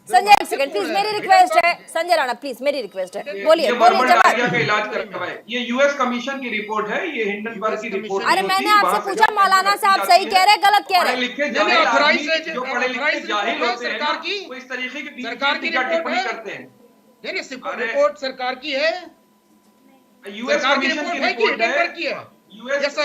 A: संजय एक सेकंड प्लीज, मेरी रिक्वेस्ट है। संजय राणा प्लीज, मेरी रिक्वेस्ट है, बोलिए
H: डायरिया का इलाज करता है। ये यूएस कमीशन की रिपोर्ट है, ये हिंडनबर्ग की रिपोर्ट।
A: अरे मैंने आपसे पूछा मौलाना साहब सही कह रहे गलत कह रहे?
H: जो पढ़े लिखे जाहिल होते हैं सरकार की, वो इस तरीके की
J: सरकार की
H: टिप्पणी करते हैं।
J: रिपोर्ट सरकार की है,
H: यूएस कमीशन की रिपोर्ट है,
J: यूएस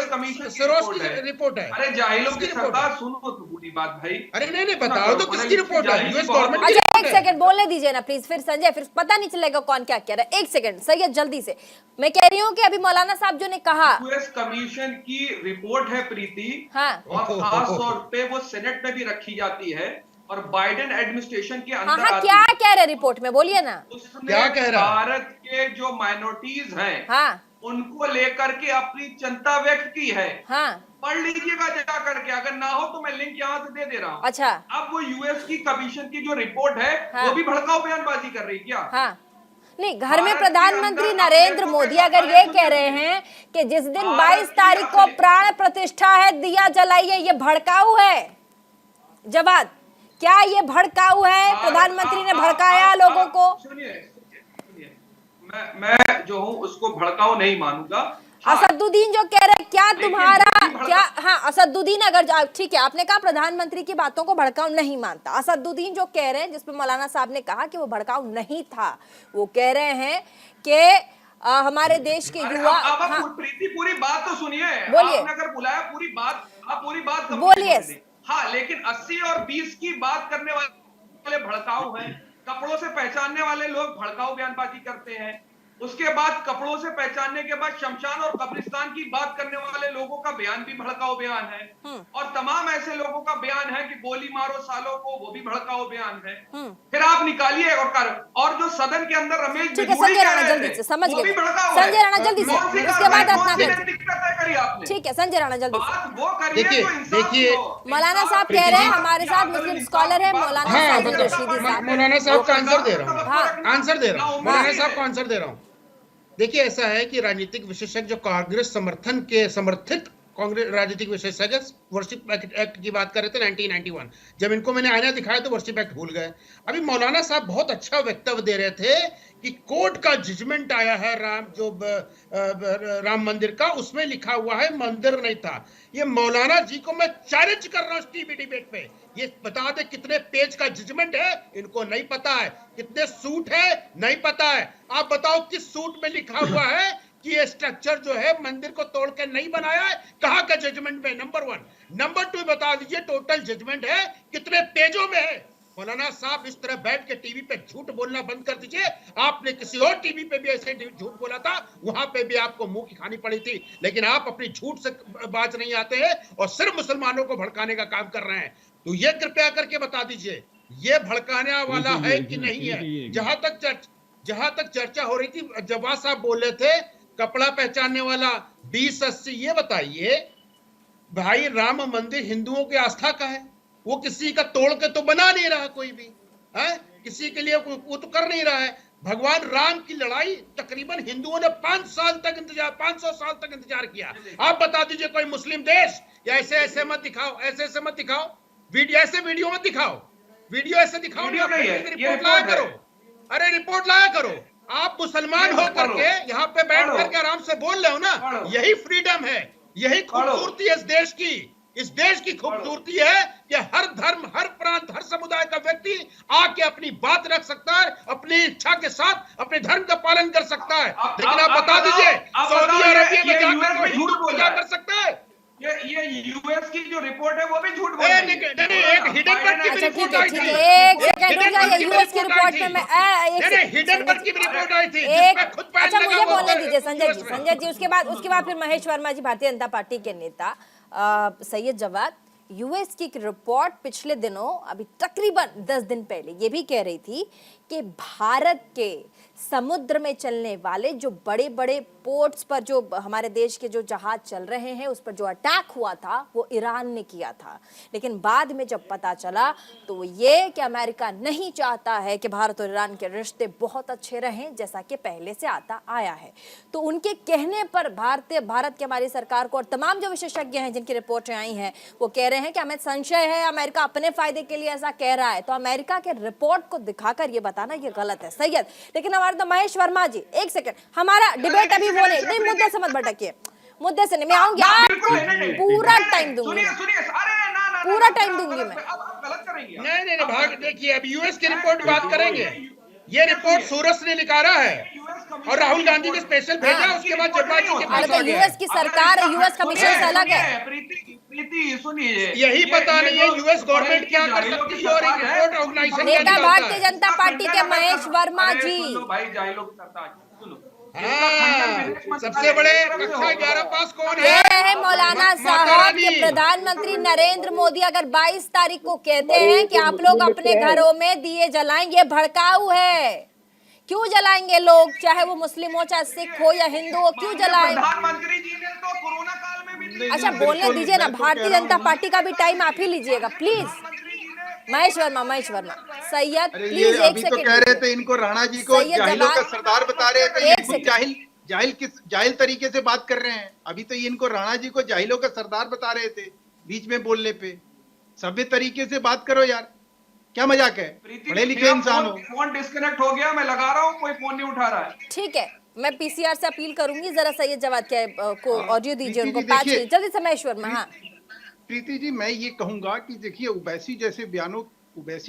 J: कमीशन की रिपोर्ट है।
H: अरे जाहिलों की सरकार, सुनो तो पूरी बात भाई।
J: अरे नहीं बताओ तो किसकी रिपोर्ट है? यूएस गवर्नमेंट की।
A: अच्छा एक सेकंड बोलने दीजिए ना प्लीज, फिर संजय, फिर पता नहीं चलेगा कौन क्या कह रहा है। एक सेकंड सैयद, जल्दी से। मैं कह रही हूँ कि अभी मौलाना साहब जो ने कहा,
H: यूएस कमीशन की रिपोर्ट है प्रीति।
A: हाँ।
H: और खास तौर पे वो सेनेट में भी रखी जाती है और बाइडेन एडमिनिस्ट्रेशन के अंदर
A: हाँ, क्या कह रहे रिपोर्ट में, बोलिए ना।
J: क्या कह रहा है?
H: भारत के जो माइनॉरिटीज हैं,
A: हाँ,
H: उनको लेकर के अपनी चिंता व्यक्त की है।
A: हाँ,
H: पढ़ लीजिएगा जा करके, अगर ना हो तो मैं लिंक यहाँ से दे रहा हूँ।
A: अच्छा।
H: अब वो यूएस की कमीशन की जो रिपोर्ट है,
A: हाँ।
H: वो भी भड़काऊ बयानबाजी कर रही क्या?
A: हाँ। नहीं, घर में प्रधानमंत्री नरेंद्र मोदी अगर ये कह रहे हैं कि जिस दिन 22 तारीख को प्राण प्रतिष्ठा है दिया जलाइए, ये भड़काऊ है? जवाद, क्या ये भड़काऊ है? प्रधानमंत्री ने भड़काया लोगों को?
H: सुनिए, मैं जो हूँ उसको भड़काऊ नहीं मानूंगा।
A: असदुद्दीन जो कह रहे हैं, क्या तुम्हारा क्या, हाँ असदुद्दीन, अगर ठीक है आपने कहा प्रधानमंत्री की बातों को भड़काऊ नहीं मानता, असदुद्दीन जो कह रहे हैं, जिसपे मौलाना साहब ने कहा कि वो भड़काऊ नहीं था, वो कह रहे हैं कि हमारे देश के युवा, हाँ
H: प्रीति पूरी बात तो सुनिए,
A: बोलिए,
H: आपने अगर बुलाया पूरी बात, आप पूरी बात
A: बोलिए।
H: हाँ, लेकिन 80 और 20 की बात करने वाले भड़काऊ हैं, कपड़ों से पहचानने वाले लोग भड़काऊ बयानबाजी करते हैं, उसके बाद कपड़ों से पहचानने के बाद शमशान और कब्रिस्तान की बात करने वाले लोगों का बयान भी भड़काऊ बयान है, और तमाम ऐसे लोगों का बयान है कि गोली मारो सालों को, वो भी भड़काऊ बयान है। फिर आप निकालिए और जो सदन के अंदर रमेश
A: ठीक है संजय राणा जल्दी से, समझ गए संजय राणा जल्दी से, उसके बाद अपना कर, ठीक है संजय राणा जल्दी से।
H: वो करिए,
J: देखिए
A: मौलाना साहब कह रहे हैं, हमारे साथ मुस्लिम स्कॉलर है मौलाना साजिद रशीदी साहब,
J: मौलाना साहब का आंसर दे रहा हूँ,
A: हाँ
J: आंसर दे रहा हूँ, मौलाना साहब का आंसर दे रहा हूँ। देखिए ऐसा है कि राजनीतिक विशेषज्ञ कांग्रेस समर्थित कांग्रेस राजनीतिक विशेषज्ञ वर्शिप एक्ट की बात कर रहे थे 1991, जब इनको मैंने आईना दिखाया तो वर्शिप एक्ट भूल गए। अभी मौलाना साहब बहुत अच्छा वक्तव्य दे रहे थे कि कोर्ट का जजमेंट आया है राम मंदिर का, उसमें लिखा हुआ है मंदिर नहीं था। ये मौलाना जी को मैं चैलेंज कर रहा हूँ टीवी डिबेट पे, ये बता दे कितने पेज का जजमेंट है, इनको नहीं पता है, कितने सूट है नहीं पता है। आप बताओ किस सूट में लिखा हुआ है कि ये स्ट्रक्चर जो है मंदिर को तोड़ के नहीं बनाया है, कहाँ का जजमेंट में, नंबर 1। नंबर 2 बता दीजिए टोटल जजमेंट है कितने पेजों में है। मौलाना साहब इस तरह बैठ के टीवी पे झूठ बोलना बंद कर दीजिए। आपने किसी और टीवी पे भी ऐसे झूठ बोला था, वहां पे भी आपको मुंह की खानी पड़ी थी, लेकिन आप अपनी झूठ से बाज नहीं आते हैं और सिर्फ मुसलमानों को भड़काने का काम कर रहे हैं। तो ये कृपया करके बता दीजिए ये भड़काने वाला है कि नहीं है। जहां तक चर्चा हो रही थी, जवाब साहब बोल रहे थे कपड़ा पहचानने वाला 20-80, ये बताइए भाई राम मंदिर हिंदुओं की आस्था का है, वो किसी का तोड़ के तो बना नहीं रहा कोई भी है, किसी के लिए वो तो कर नहीं रहा है। भगवान राम की लड़ाई तकरीबन हिंदुओं ने 500 साल तक इंतजार किया। आप बता दीजिए कोई मुस्लिम देश, या ऐसे मत दिखाओ, ऐसे मत दिखाओ, ऐसे वीडियो मत दिखाओ, वीडियो ऐसे दिखाओ, रिपोर्ट लाया करो, अरे रिपोर्ट लाया करो। आप मुसलमान हो करके यहाँ पे बैठ करके आराम से बोल रहे हो ना, यही फ्रीडम है, यही खूबसूरती है इस देश की खूबसूरती है कि हर धर्म, हर प्रांत, हर समुदाय का व्यक्ति आके अपनी बात रख सकता है, अपनी इच्छा के साथ अपने धर्म का पालन कर सकता है। लेकिन आप बता दीजिए सऊदी अरबिया में जाकर कोई हिंदू क्या कर सकता है?
H: ये यूएस की जो रिपोर्ट है वो भी झूठ बोल
J: रही है। एक हिडनबर्ग की रिपोर्ट आई थी,
A: एक सेकंड, यूएस की रिपोर्ट में मैं
J: हिडनबर्ग की रिपोर्ट आई थी,
A: अच्छा मुझे बोलने दीजिए संजय जी, उसके बाद फिर महेश वर्मा जी, भारतीय जनता पार्टी के नेता सैयद जवाद। यूएस की रिपोर्ट पिछले दिनों, अभी तकरीबन 10 दिन पहले, ये भी कह रही थी कि भारत के समुद्र में चलने वाले जो बड़े बड़े पोर्ट्स पर जो हमारे देश के जो जहाज चल रहे हैं उस पर जो अटैक हुआ था वो ईरान ने किया था। लेकिन बाद में जब पता चला तो ये कि अमेरिका नहीं चाहता है कि भारत और ईरान के रिश्ते बहुत अच्छे रहें जैसा कि पहले से आता आया है। तो उनके कहने पर भारत की हमारी सरकार को और तमाम जो विशेषज्ञ हैं जिनकी रिपोर्टें आई हैं वो कह रहे हैं कि हमें संशय है अमेरिका अपने फायदे के लिए ऐसा कह रहा है। तो अमेरिका के रिपोर्ट को दिखाकर ये बताना ये गलत है सैयद। लेकिन हमारे तो महेश वर्मा जी, एक सेकंड, हमारा डिबेट अभी वो नहीं, मुद्दे से मत भटकिए, मुद्दे से नहीं, मैं आऊंगी, आप पूरा टाइम दूंगी, पूरा टाइम दूंगी मैं।
J: नहीं भाग, देखिए अब यूएस की रिपोर्ट बात करेंगे। ये रिपोर्ट सूरज ने निकाला है और राहुल गांधी ने स्पेशल भेजा, उसके बाद जब्बार जी के पास आ गया।
A: यूएस की सरकार, यूएस कमीशन से अलग है।
H: प्रीति सुनिए,
J: यही पता नहीं है यूएस गवर्नमेंट क्या कर सकती है और रिपोर्ट ऑर्गेनाइजेशन
A: नेता भारतीय जनता पार्टी के महेश वर्मा जी,
J: सबसे बड़े कक्षा 11 पास कौन है?
A: मौलाना साहब के प्रधानमंत्री नरेंद्र मोदी अगर 22 तारीख को कहते हैं कि आप लोग अपने घरों में दिए जलाएंगे, भड़काऊ है। क्यों जलाएंगे लोग, चाहे वो मुस्लिम हो, चाहे सिख हो या हिंदू हो, क्यों जलाएंगे?
H: प्रधानमंत्री जी ने तो कोरोना काल में भी,
A: अच्छा बोलने दीजिए ना, भारतीय जनता पार्टी का भी टाइम आप ही लीजिएगा प्लीज। महेश वर्मा सैयद प्लीज, एक सेकंड।
L: तो कह रहे थे इनको राणा जी को जाहिलों का सरदार बता रहे थे, ये खुद जाहिल तरीके से बात कर रहे हैं। अभी तो ये इनको राणा जी को जाहिलों का सरदार बता रहे थे बीच में बोलने पे। सभ्य तरीके से बात करो यार। क्या मजाक है?
H: प्रीति
L: पढ़े लिखे
H: मेरा
L: इंसान हो।
H: फोन डिस्कनेक्ट हो गया, मैं लगा रहा हूँ, कोई फोन नहीं उठा रहा है।
A: ठीक है, मैं पीसीआर से अपील करूंगी, जरा सैयद जवाद के को ऑडियो दीजिए उनको,
L: प्रीति जी
A: 5
L: देखिए,
A: मिनट जल्दी से महेश्वर में। हाँ
L: प्रीति जी, मैं ये कहूंगा कि देखिए उवैसी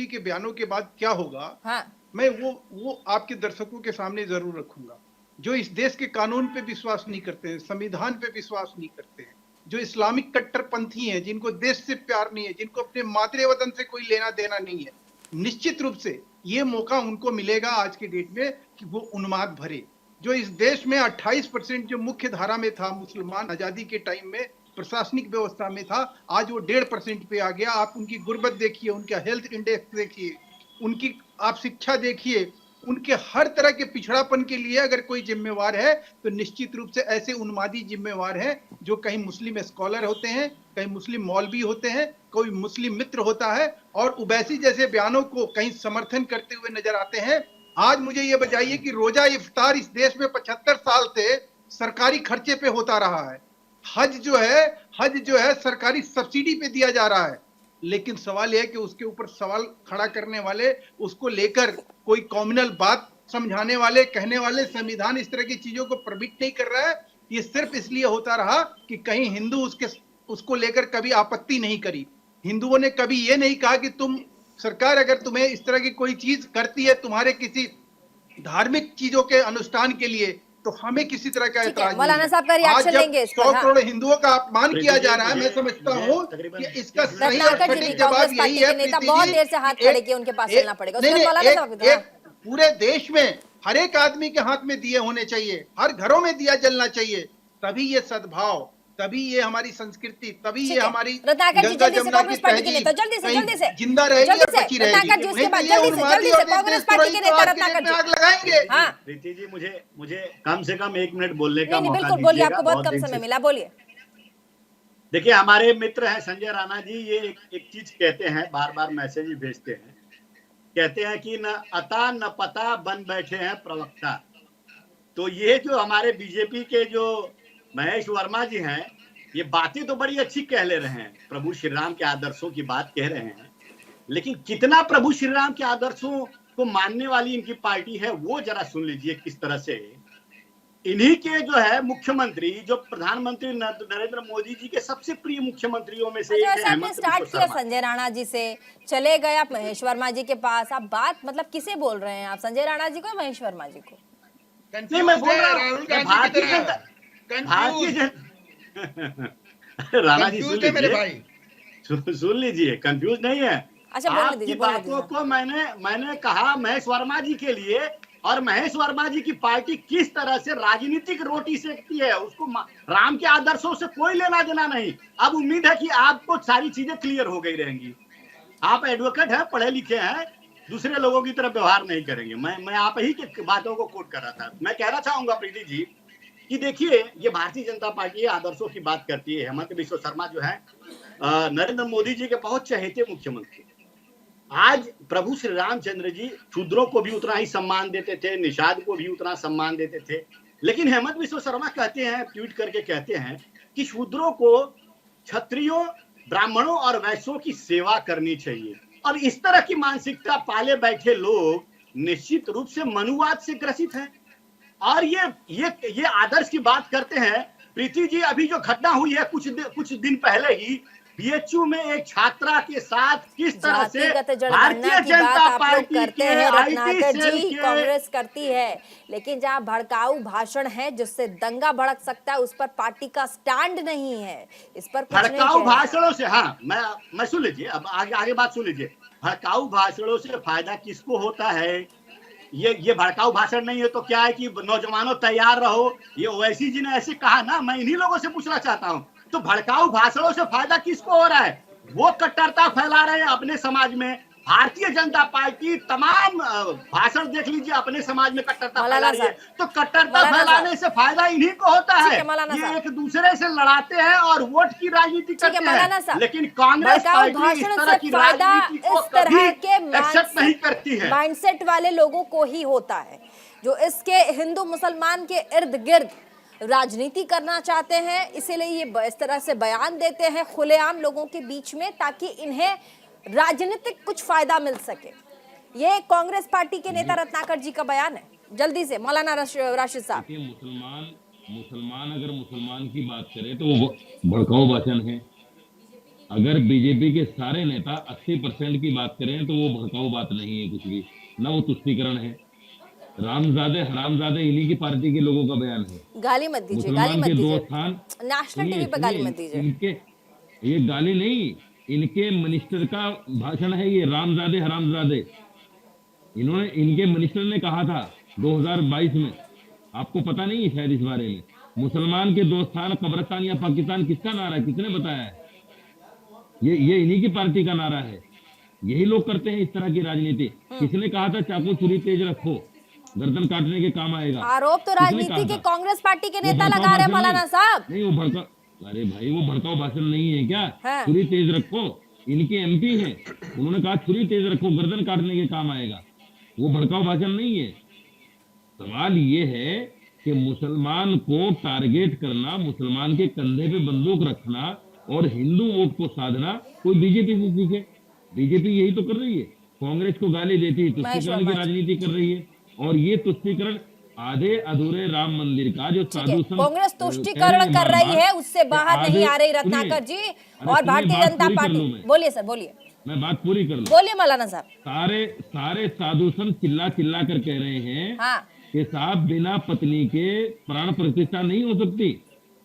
L: के बयानों के बाद क्या होगा,
A: हाँ
L: मैं वो आपके दर्शकों के सामने जरूर रखूंगा। जो इस देश के कानून पे विश्वास नहीं करते हैं, संविधान पे विश्वास नहीं करते हैं, जो इस्लामिक कट्टरपंथी हैं, जिनको देश से प्यार नहीं है, जिनको अपने मातृ वतन से कोई लेना देना नहीं है, निश्चित रूप से ये मौका उनको मिलेगा आज के डेट में कि वो उन्माद भरे। जो इस देश में 28% जो मुख्य धारा में था, मुसलमान आजादी के टाइम में प्रशासनिक व्यवस्था में था, आज वो 1.5% पे आ गया। आप उनकी गुर्बत देखिए, उनका हेल्थ इंडेक्स देखिए, उनकी आप शिक्षा देखिए, उनके हर तरह के पिछड़ापन के लिए अगर कोई जिम्मेवार है तो निश्चित रूप से ऐसे उन्मादी जिम्मेवार हैं जो कहीं मुस्लिम स्कॉलर होते हैं, कहीं मुस्लिम मौलवी होते हैं, कोई मुस्लिम मित्र होता है और उवैसी जैसे बयानों को कहीं समर्थन करते हुए नजर आते हैं। आज मुझे ये बताइए कि रोजा इफ्तार इस देश में 75 साल से सरकारी खर्चे पे होता रहा है। हज जो है सरकारी सब्सिडी पे दिया जा रहा है, लेकिन सवाल यह है कि उसके ऊपर सवाल खड़ा करने वाले, उसको लेकर कोई कॉम्युनल बात समझाने वाले, कहने वाले, संविधान इस तरह की चीजों को परमिट नहीं कर रहा है। ये सिर्फ इसलिए होता रहा कि कहीं हिंदू उसको लेकर कभी आपत्ति नहीं करी। हिंदुओं ने कभी ये नहीं कहा कि तुम सरकार अगर तुम्हें इस तरह की कोई चीज करती है तुम्हारे किसी धार्मिक चीजों के अनुष्ठान के लिए, तो हमें किसी तरह का एतराज
A: मौलाना साहब का रिएक्शन लेंगे इस पर।
L: 100 करोड़ हिंदुओं का अपमान किया जा रहा है। मैं समझता हूँ कि इसका सही और सटीक जवाब यही है।
A: नेता बहुत देर से हाथ खड़े किए, उनके पास चलना पड़ेगा।
L: पूरे देश में हर एक आदमी के हाथ में दिए होने चाहिए, हर घरों में दिया जलना चाहिए, तभी ये सद्भाव, तभी ये हमारी संस्कृति, तभी ये हमारी गंगा जमुना की तहजीब जिंदा रहेगी और बची रहेगी। आग लगाएंगे।
G: प्रीति जी, मुझे कम से कम 1 मिनट बोलने का मौका
A: बिल्कुल बोलिए, आपको बहुत कम समय मिला, बोलिए।
G: देखिए, हमारे मित्र हैं संजय राणा जी, ये एक चीज कहते हैं, बार बार मैसेज भी भेजते हैं, कहते हैं कि न अता न पता बन बैठे हैं प्रवक्ता। तो ये जो हमारे बीजेपी के जो महेश वर्मा जी हैं, ये बातें तो बड़ी अच्छी कह ले रहे हैं, प्रभु श्री राम के आदर्शों की बात कह रहे हैं, लेकिन कितना प्रभु श्री राम के आदर्शों को मानने वाली इनकी पार्टी है वो जरा सुन लीजिए किस तरह से इन्हीं के जो है मुख्यमंत्री, जो प्रधानमंत्री नरेंद्र मोदी जी के सबसे प्रिय मुख्यमंत्रियों में से एक है।
A: आपने स्टार्ट किया संजय राणा जी से, चले गए आप महेश वर्मा जी के पास, आप बात मतलब किसे बोल रहे हैं आप, संजय राणा जी को या महेश वर्मा जी को?
G: नहीं, मैं बोल रहा हूँ भारतीय जनता राणा जी सुन लीजिए, कंफ्यूज नहीं है।
A: अच्छा,
G: आपकी बातों को मैंने कहा महेश वर्मा जी के लिए, और महेश वर्मा जी की पार्टी किस तरह से राजनीतिक रोटी सेकती है, उसको राम के आदर्शों से कोई लेना देना नहीं। अब उम्मीद है कि आपको सारी चीजें क्लियर हो गई रहेंगी। आप एडवोकेट हैं, पढ़े लिखे हैं, दूसरे लोगों की तरह व्यवहार नहीं करेंगे। मैं आप ही की बातों को कोट कर रहा था। मैं कहना चाहूंगा प्रीति जी कि देखिए, ये भारतीय जनता पार्टी आदर्शों की बात करती है। हेमंत बिस्वा शर्मा जो है नरेंद्र मोदी जी के बहुत चहेते मुख्यमंत्री। आज प्रभु श्री रामचंद्र जी शूद्रों को भी उतना ही सम्मान देते थे, निषाद को भी उतना सम्मान देते थे, लेकिन हेमंत बिस्वा शर्मा कहते हैं, ट्वीट करके कहते हैं कि शूद्रों को क्षत्रियों, ब्राह्मणों और वैश्यों की सेवा करनी चाहिए। और इस तरह की मानसिकता पाले बैठे लोग निश्चित रूप से मनुवाद से ग्रसित हैं। और ये आदर्श की बात करते हैं। प्रीति जी, अभी जो घटना हुई है कुछ दिन पहले ही बीएचयू में एक छात्रा के साथ किस तरह से भारतीय जनता पार्टी करते हैं,
A: रत्नाकर जी, कांग्रेस करती है, लेकिन जहां भड़काऊ भाषण है जिससे दंगा भड़क सकता है, उस पर पार्टी का स्टैंड नहीं है। इस पर
G: भड़काऊ भाषणों से, हाँ, मैं सुन लीजिए, अब आगे बात सुन लीजिए। भड़काऊ भाषणों से फायदा किसको होता है? ये भड़काऊ भाषण नहीं है तो क्या है कि नौजवानों तैयार रहो, ये ओवैसी जी ने ऐसे कहा ना। मैं इन्हीं लोगों से पूछना चाहता हूँ, तो भड़काऊ भाषणों से फायदा किसको हो रहा है? वो कट्टरता फैला रहे हैं अपने समाज में। भारतीय जनता पार्टी तमाम भाषण देख लीजिए, अपने समाज में कट्टरता फैला रही है, तो कट्टरता फैलाने से फायदा इन्हीं को होता है। ये एक दूसरे से लड़ाते हैं और वोट की राजनीति करते हैं, लेकिन कांग्रेस पार्टी इस तरह की राजनीति को कभी एक्सेप्ट नहीं करती है।
A: माइंडसेट वाले लोगों को ही होता है जो इसके हिंदू मुसलमान के इर्द गिर्द राजनीति करना चाहते हैं, इसीलिए ये इस तरह से बयान देते हैं खुलेआम लोगों के बीच में, ताकि इन्हें राजनीतिक कुछ फायदा मिल सके। ये कांग्रेस पार्टी के नेता रत्नाकर जी का बयान है। जल्दी से मौलाना राशिद साहब।
K: मुसलमान अगर मुसलमान की बात करें तो वो भड़काऊ भाषण है। अगर बीजेपी के सारे नेता 80% की बात करें तो वो भड़काऊ बात नहीं है कुछ भी, ना वो तुष्टीकरण है। रामजादे हरामजादे इन्हीं की पार्टी के लोगों का बयान है।
A: गाली मत दीजिए, गाली मत दीजिए। नेशनल टीवी पे गाली मत दीजिए।
K: इनके ये गाली नहीं, इनके मिनिस्टर का भाषण है ये, रामजादे हरामजादे। इनके मिनिस्टर ने कहा था 2022 में, आपको पता नहीं है शायद इस बारे में। मुसलमान के दोस्तान कब्रिस्तान या पाकिस्तान किसका नारा है, किसने बताया है? ये इन्हीं की पार्टी का नारा है। यही लोग करते हैं इस तरह की राजनीति। किसने कहा था चाकू छुरी तेज रखो, गर्दन काटने के काम आएगा?
A: आरोप तो राजनीति के कांग्रेस पार्टी के नेता लगा रहे मौलाना साहब।
K: नहीं, वो भड़का, अरे भाई वो भड़काऊ भाषण नहीं है क्या? छुरी तेज रखो, इनके एमपी हैं, उन्होंने कहा छुरी तेज रखो, गर्दन काटने के काम आएगा। वो भड़काऊ भाषण नहीं है। सवाल ये है कि मुसलमान को टारगेट करना, मुसलमान के कंधे पे बंदूक रखना और हिंदू वोट को साधना कोई बीजेपी से सीखे? बीजेपी यही तो कर रही है। कांग्रेस को गाली देती है, तुष्टीकरण की राजनीति कर रही है। और ये तुष्टीकरण आधे अधूरे राम मंदिर का जो साधु संत
A: कांग्रेस तुष्टीकरण कर रही है, उससे बाहर नहीं आ रही रत्नाकर जी और भारतीय जनता पार्टी। बोलिए सर, बोलिए,
K: मैं बात पूरी कर लूं।
A: बोलिए मौलाना साहब।
K: सारे साधु संत चिल्ला चिल्ला कर कह रहे हैं कि साहब बिना पत्नी के प्राण प्रतिष्ठा नहीं हो सकती,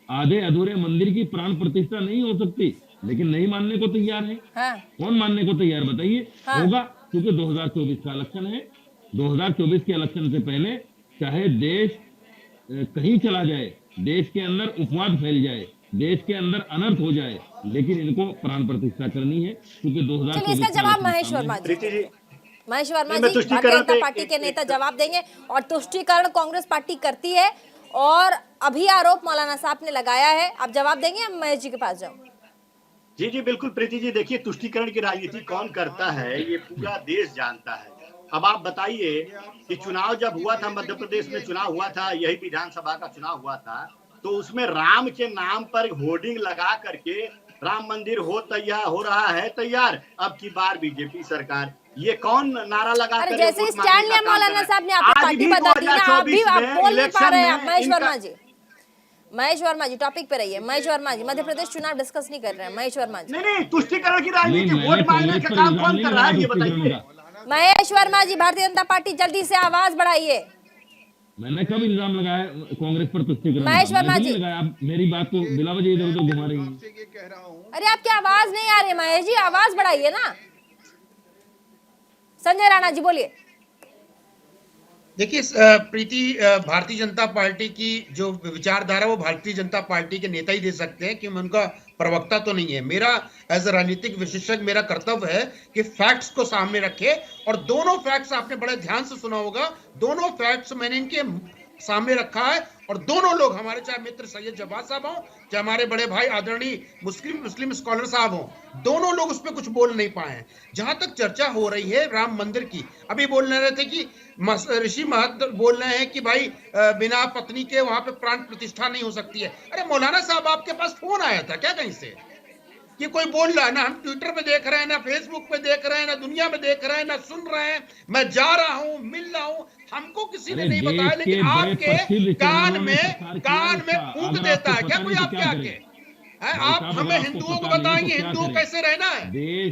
K: आधे अधूरे मंदिर की प्राण प्रतिष्ठा नहीं हो सकती, लेकिन नहीं मानने को तैयार है। कौन मानने को तैयार बताइए? होगा, क्योंकि 2024 का इलेक्शन है। 2024 के इलेक्शन से पहले चाहे देश कहीं चला जाए, देश के अंदर उपवाद फैल जाए, देश के अंदर अनर्थ हो जाए, लेकिन इनको प्राण प्रतिष्ठा करनी है, क्योंकि 2024
A: इसका जवाब महेश वर्मा जी, भारतीय जनता पार्टी के नेता जवाब देंगे। और तुष्टीकरण कांग्रेस पार्टी करती है और अभी आरोप मौलाना साहब ने लगाया है, आप जवाब देंगे? महेश जी के पास जाऊं।
G: जी जी बिल्कुल प्रीति जी, देखिए तुष्टीकरण की राजनीति कौन करता है ये पूरा देश जानता है। अब आप बताइए कि चुनाव जब हुआ था, मध्य प्रदेश में चुनाव हुआ था, यही विधानसभा का चुनाव हुआ था, तो उसमें राम के नाम पर होर्डिंग लगा करके राम मंदिर हो रहा है तैयार। अब की बार बीजेपी सरकार ये कौन नारा लगा कर
A: जैसे स्टैंड लिया मौलाना साहब ने, आपको पार्टी बता दी ना, आप भी आप बोल नहीं पा रहे हैं। महेश वर्मा जी टॉपिक पे रहिए। महेश वर्मा जी, मध्य प्रदेश चुनाव डिस्कस नहीं कर रहे हैं। महेश वर्मा जी,
G: नहीं तुष्टीकरण की राजनीति, वोट मांगने का काम कौन कर रहा है ये बताइए।
A: महेश वर्मा जी, भारतीय जनता पार्टी जल्दी से आवाज बढ़ाइए।
K: मैंने कब इल्जाम लगाया कांग्रेस पर तुष्टीकरण?
A: महेश वर्मा जी,
K: आप मेरी बात को बिला वजह इधर उधर घुमा रही हैं।
A: अरे आपकी आवाज नहीं आ रही महेश जी, आवाज बढ़ाइए ना। संजय राणा जी बोलिए।
J: देखिए प्रीति, भारतीय जनता पार्टी की जो विचारधारा वो भारतीय जनता पार्टी के नेता ही दे सकते हैं, कि मैं उनका प्रवक्ता तो नहीं है। मेरा एज ए राजनीतिक विशेषज्ञ मेरा कर्तव्य है कि फैक्ट्स को सामने रखे, और दोनों फैक्ट्स आपने बड़े ध्यान से सुना होगा, दोनों फैक्ट्स मैंने इनके सामने रखा है। और दोनों लोग हमारे, चाहे मित्र सैयद जवाद साहब हों, चाहे हमारे बड़े भाई आदरणीय मुस्लिम स्कॉलर साहब हों, दोनों लोग उस पर कुछ बोल नहीं पाए हैं। जहां तक चर्चा हो रही है राम मंदिर की, अभी बोल रहे थे कि ऋषि महत बोल रहे हैं कि भाई बिना पत्नी के वहां पे प्राण प्रतिष्ठा नहीं हो सकती है। अरे मौलाना साहब, आपके पास फोन आया था क्या कहीं से कि कोई बोल रहा है? ना हम ट्विटर पे देख रहे हैं, ना फेसबुक पे देख रहे हैं, ना दुनिया में देख रहे हैं, ना सुन रहे हैं। मैं जा रहा हूं, मिल रहा हूं, हमको किसी ने नहीं बताया, लेकिन आपके कान में फूंक देता है क्या कोई आपके आके? आप हमें हिंदुओं को बताएंगे हिंदुओं कैसे रहना है,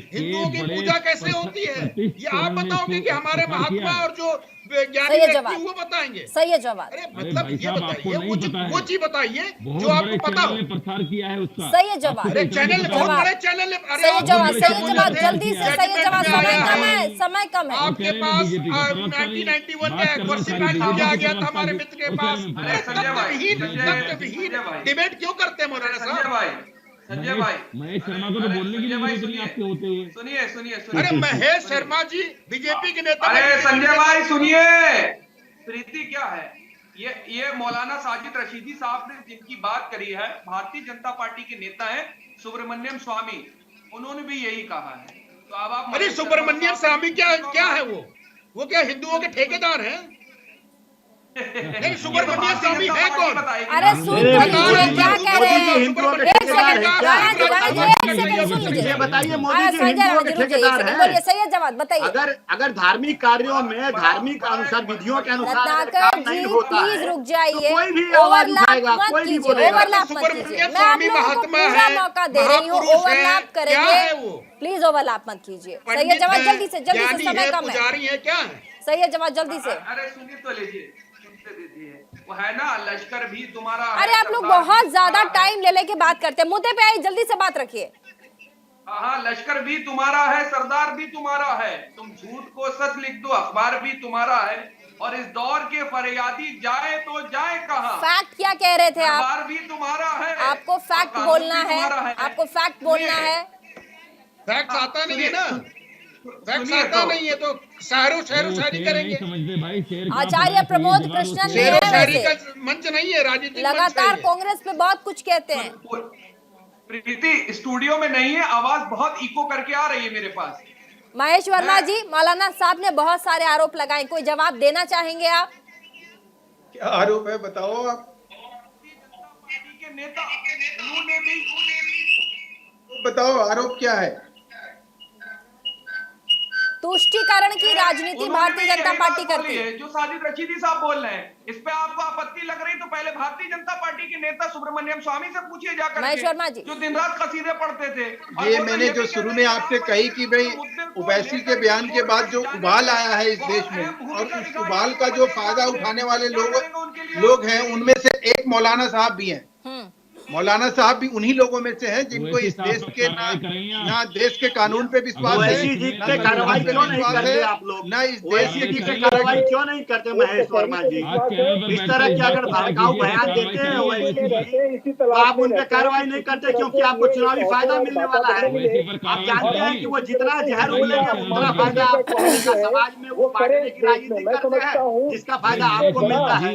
J: हिंदुओं की पूजा कैसे होती है, ये आप बताओगे कि हमारे महात्मा और जो ज्ञानी व्यक्ति वो बताएंगे?
A: सही है जवाब।
J: अरे मतलब ये बताइए, वो चीज बताइए जो आपको पता हो।
K: प्रसार किया है उसका।
A: सही है जवाब।
J: अरे चैनल, बहुत बड़े चैनल।
A: अरे सही जवाब जल्दी से, सही जवाब। समय कम है।
J: आपके पास 1991 में एक्वर्सी बैन किया गया था हमारे मित्र के पास। डिबेट क्यों करते हैं मौलाना साहब?
H: संजय भाई,
K: महेश शर्मा को तो बोलने की जरूरत आपके होते हुए।
H: सुनिए।
J: अरे महेश शर्मा जी बीजेपी के नेता।
H: अरे संजय भाई सुनिए, प्रीति क्या है ये मौलाना साजिद रशीदी साहब ने जिनकी बात करी है, भारतीय जनता पार्टी के नेता हैं सुब्रमण्यम स्वामी, उन्होंने भी यही कहा है। तो अब आप,
J: अरे सुब्रमण्यम स्वामी क्या है? वो क्या हिंदुओं के ठेकेदार हैं? नहीं, सुब्रमण्यम स्वामी है कौन?
A: अरे सुन तो लीजिए क्या कह रहे हैं। एक सेकंड
G: ये बताइए, मोदी जी हिंदुओं के ठेकेदार हैं?
A: बोलिए, सही है जवाब बताइए।
G: अगर धार्मिक कार्यों में धार्मिक अनुसार विधियों के अनुसार अगर काम
A: रत्नाकर
G: नहीं
A: जी
G: होता
A: प्लीज
G: है
A: रुक जाइए,
G: तो कोई भी आवाज उठाएगा,
A: ओवरलैप मत
G: कोई नहीं
A: कीजिए,
G: बोलेगा।
A: ओवरलैप मत कीजिए। मैं आप लोगों को पूरा मौका दे रही हूँ, ओवरलैप करेंगे प्लीज, ओवरलैप मत कीजिए। सही है जवाब, जल्दी से समय कम है।
J: क्या
A: सही है जवाब, जल्दी से।
H: अरे सुनिए तो लीजिए, वो है ना लश्कर भी तुम्हारा।
A: अरे आप लोग बहुत ज्यादा टाइम ले लेके बात करते हैं, मुद्दे पे आइए, जल्दी से बात रखिए।
H: हाँ, लश्कर भी तुम्हारा है, सरदार भी तुम्हारा है, तुम झूठ को सच लिख दो, अखबार भी तुम्हारा है, और इस दौर के फरियादी जाए तो जाए कहाँ।
A: फैक्ट क्या कह रहे थे आप?
H: अखबार भी तुम्हारा है,
A: आपको फैक्ट बोलना है, आपको फैक्ट बोलना है।
J: फैक्ट आता नहीं है ना, फैक्ट आता नहीं है तो शहरों शायरी करेंगे।
K: समझते भाई, शेर
A: आचार्य प्रमोद कृष्णन
J: शेरो शायरी का मंच नहीं है, राजनीतिक
A: लगातार कांग्रेस पे बहुत कुछ कहते हैं।
H: प्रीति स्टूडियो में नहीं है, आवाज बहुत इको करके आ रही है मेरे पास।
A: महेश वर्मा जी, मौलाना साहब ने बहुत सारे आरोप लगाए, कोई जवाब देना चाहेंगे आप?
L: क्या आरोप है बताओ आप?
H: पार्टी के नेता उन्होंने भी
L: बताओ आरोप क्या है?
A: तुष्टीकरण की राजनीति भारतीय जनता पार्टी करती है।
H: जो साजिद रशीदी साहब बोल रहे हैं, इस पे आपको आपत्ति लग रही तो पहले भारतीय जनता पार्टी के नेता सुब्रमण्यम स्वामी से पूछिए जाकर,
A: महेश वर्मा जी,
H: जो दिन रात कसीदे पढ़ते थे।
L: ये मैंने जो शुरू में आपसे कही कि भाई ओवैसी के बयान के बाद जो उबाल आया है इस देश में, और उस उबाल का जो फायदा उठाने वाले लोग हैं, उनमें से एक मौलाना साहब भी हैं। मौलाना साहब भी उन्हीं लोगों में से हैं जिनको इस देश के ना देश के कानून पे विश्वास है,
G: कार्रवाई क्यों नहीं करते आप लोग?
L: ना इस देश
G: की कार्रवाई क्यों नहीं करते महेश वर्मा जी? इस तरह के अगर भड़काऊ बयान देते हैं तो आप उन पे कार्रवाई नहीं करते, क्योंकि आपको चुनावी फायदा मिलने वाला है। आप जानते हैं कि वो जितना जहर उगलेगा उतना फायदा आपको मिलेगा। समाज में वो बांटने की राजनीति करते हैं जिसका फायदा आपको मिलता है।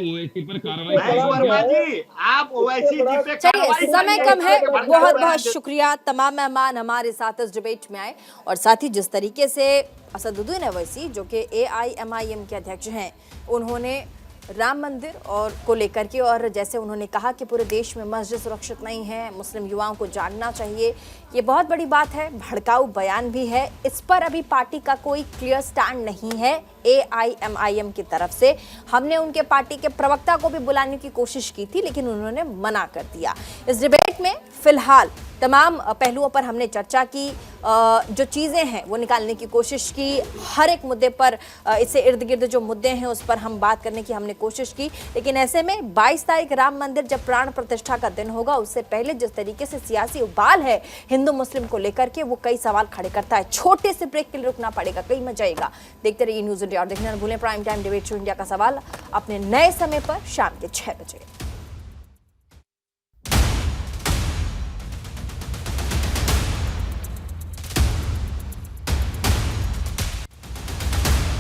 G: महेश वर्मा जी, आप ओवैसी जी पे
A: समय कम है, बहुत बहुत शुक्रिया तमाम मेहमान हमारे साथ इस डिबेट में आए, और साथ ही जिस तरीके से असदुद्दीन ओवैसी जो कि AIMIM के अध्यक्ष हैं, उन्होंने राम मंदिर और को लेकर के, और जैसे उन्होंने कहा कि पूरे देश में मस्जिद सुरक्षित नहीं है, मुस्लिम युवाओं को जानना चाहिए, ये बहुत बड़ी बात है, भड़काऊ बयान भी है। इस पर अभी पार्टी का कोई क्लियर स्टैंड नहीं है AIMIM की तरफ से। हमने उनके पार्टी के प्रवक्ता को भी बुलाने की कोशिश की थी, लेकिन उन्होंने मना कर दिया। इस डिबेट में फिलहाल तमाम पहलुओं पर हमने चर्चा की, जो चीज़ें हैं वो निकालने की कोशिश की, हर एक मुद्दे पर, इससे इर्द गिर्द जो मुद्दे हैं उस पर हम बात करने की हमने कोशिश की। लेकिन ऐसे में 22 तारीख राम मंदिर जब प्राण प्रतिष्ठा का दिन होगा, उससे पहले जिस तरीके से सियासी उबाल है हिंदू मुस्लिम को लेकर के, वो कई सवाल खड़े करता है। छोटे से ब्रेक के लिए रुकना पड़ेगा, कई मजा आएगा। देखते रहिए न्यूज़ इंडिया, और देखना न भूलें prime time debate show India का सवाल अपने नए समय पर शाम के 6 बजे।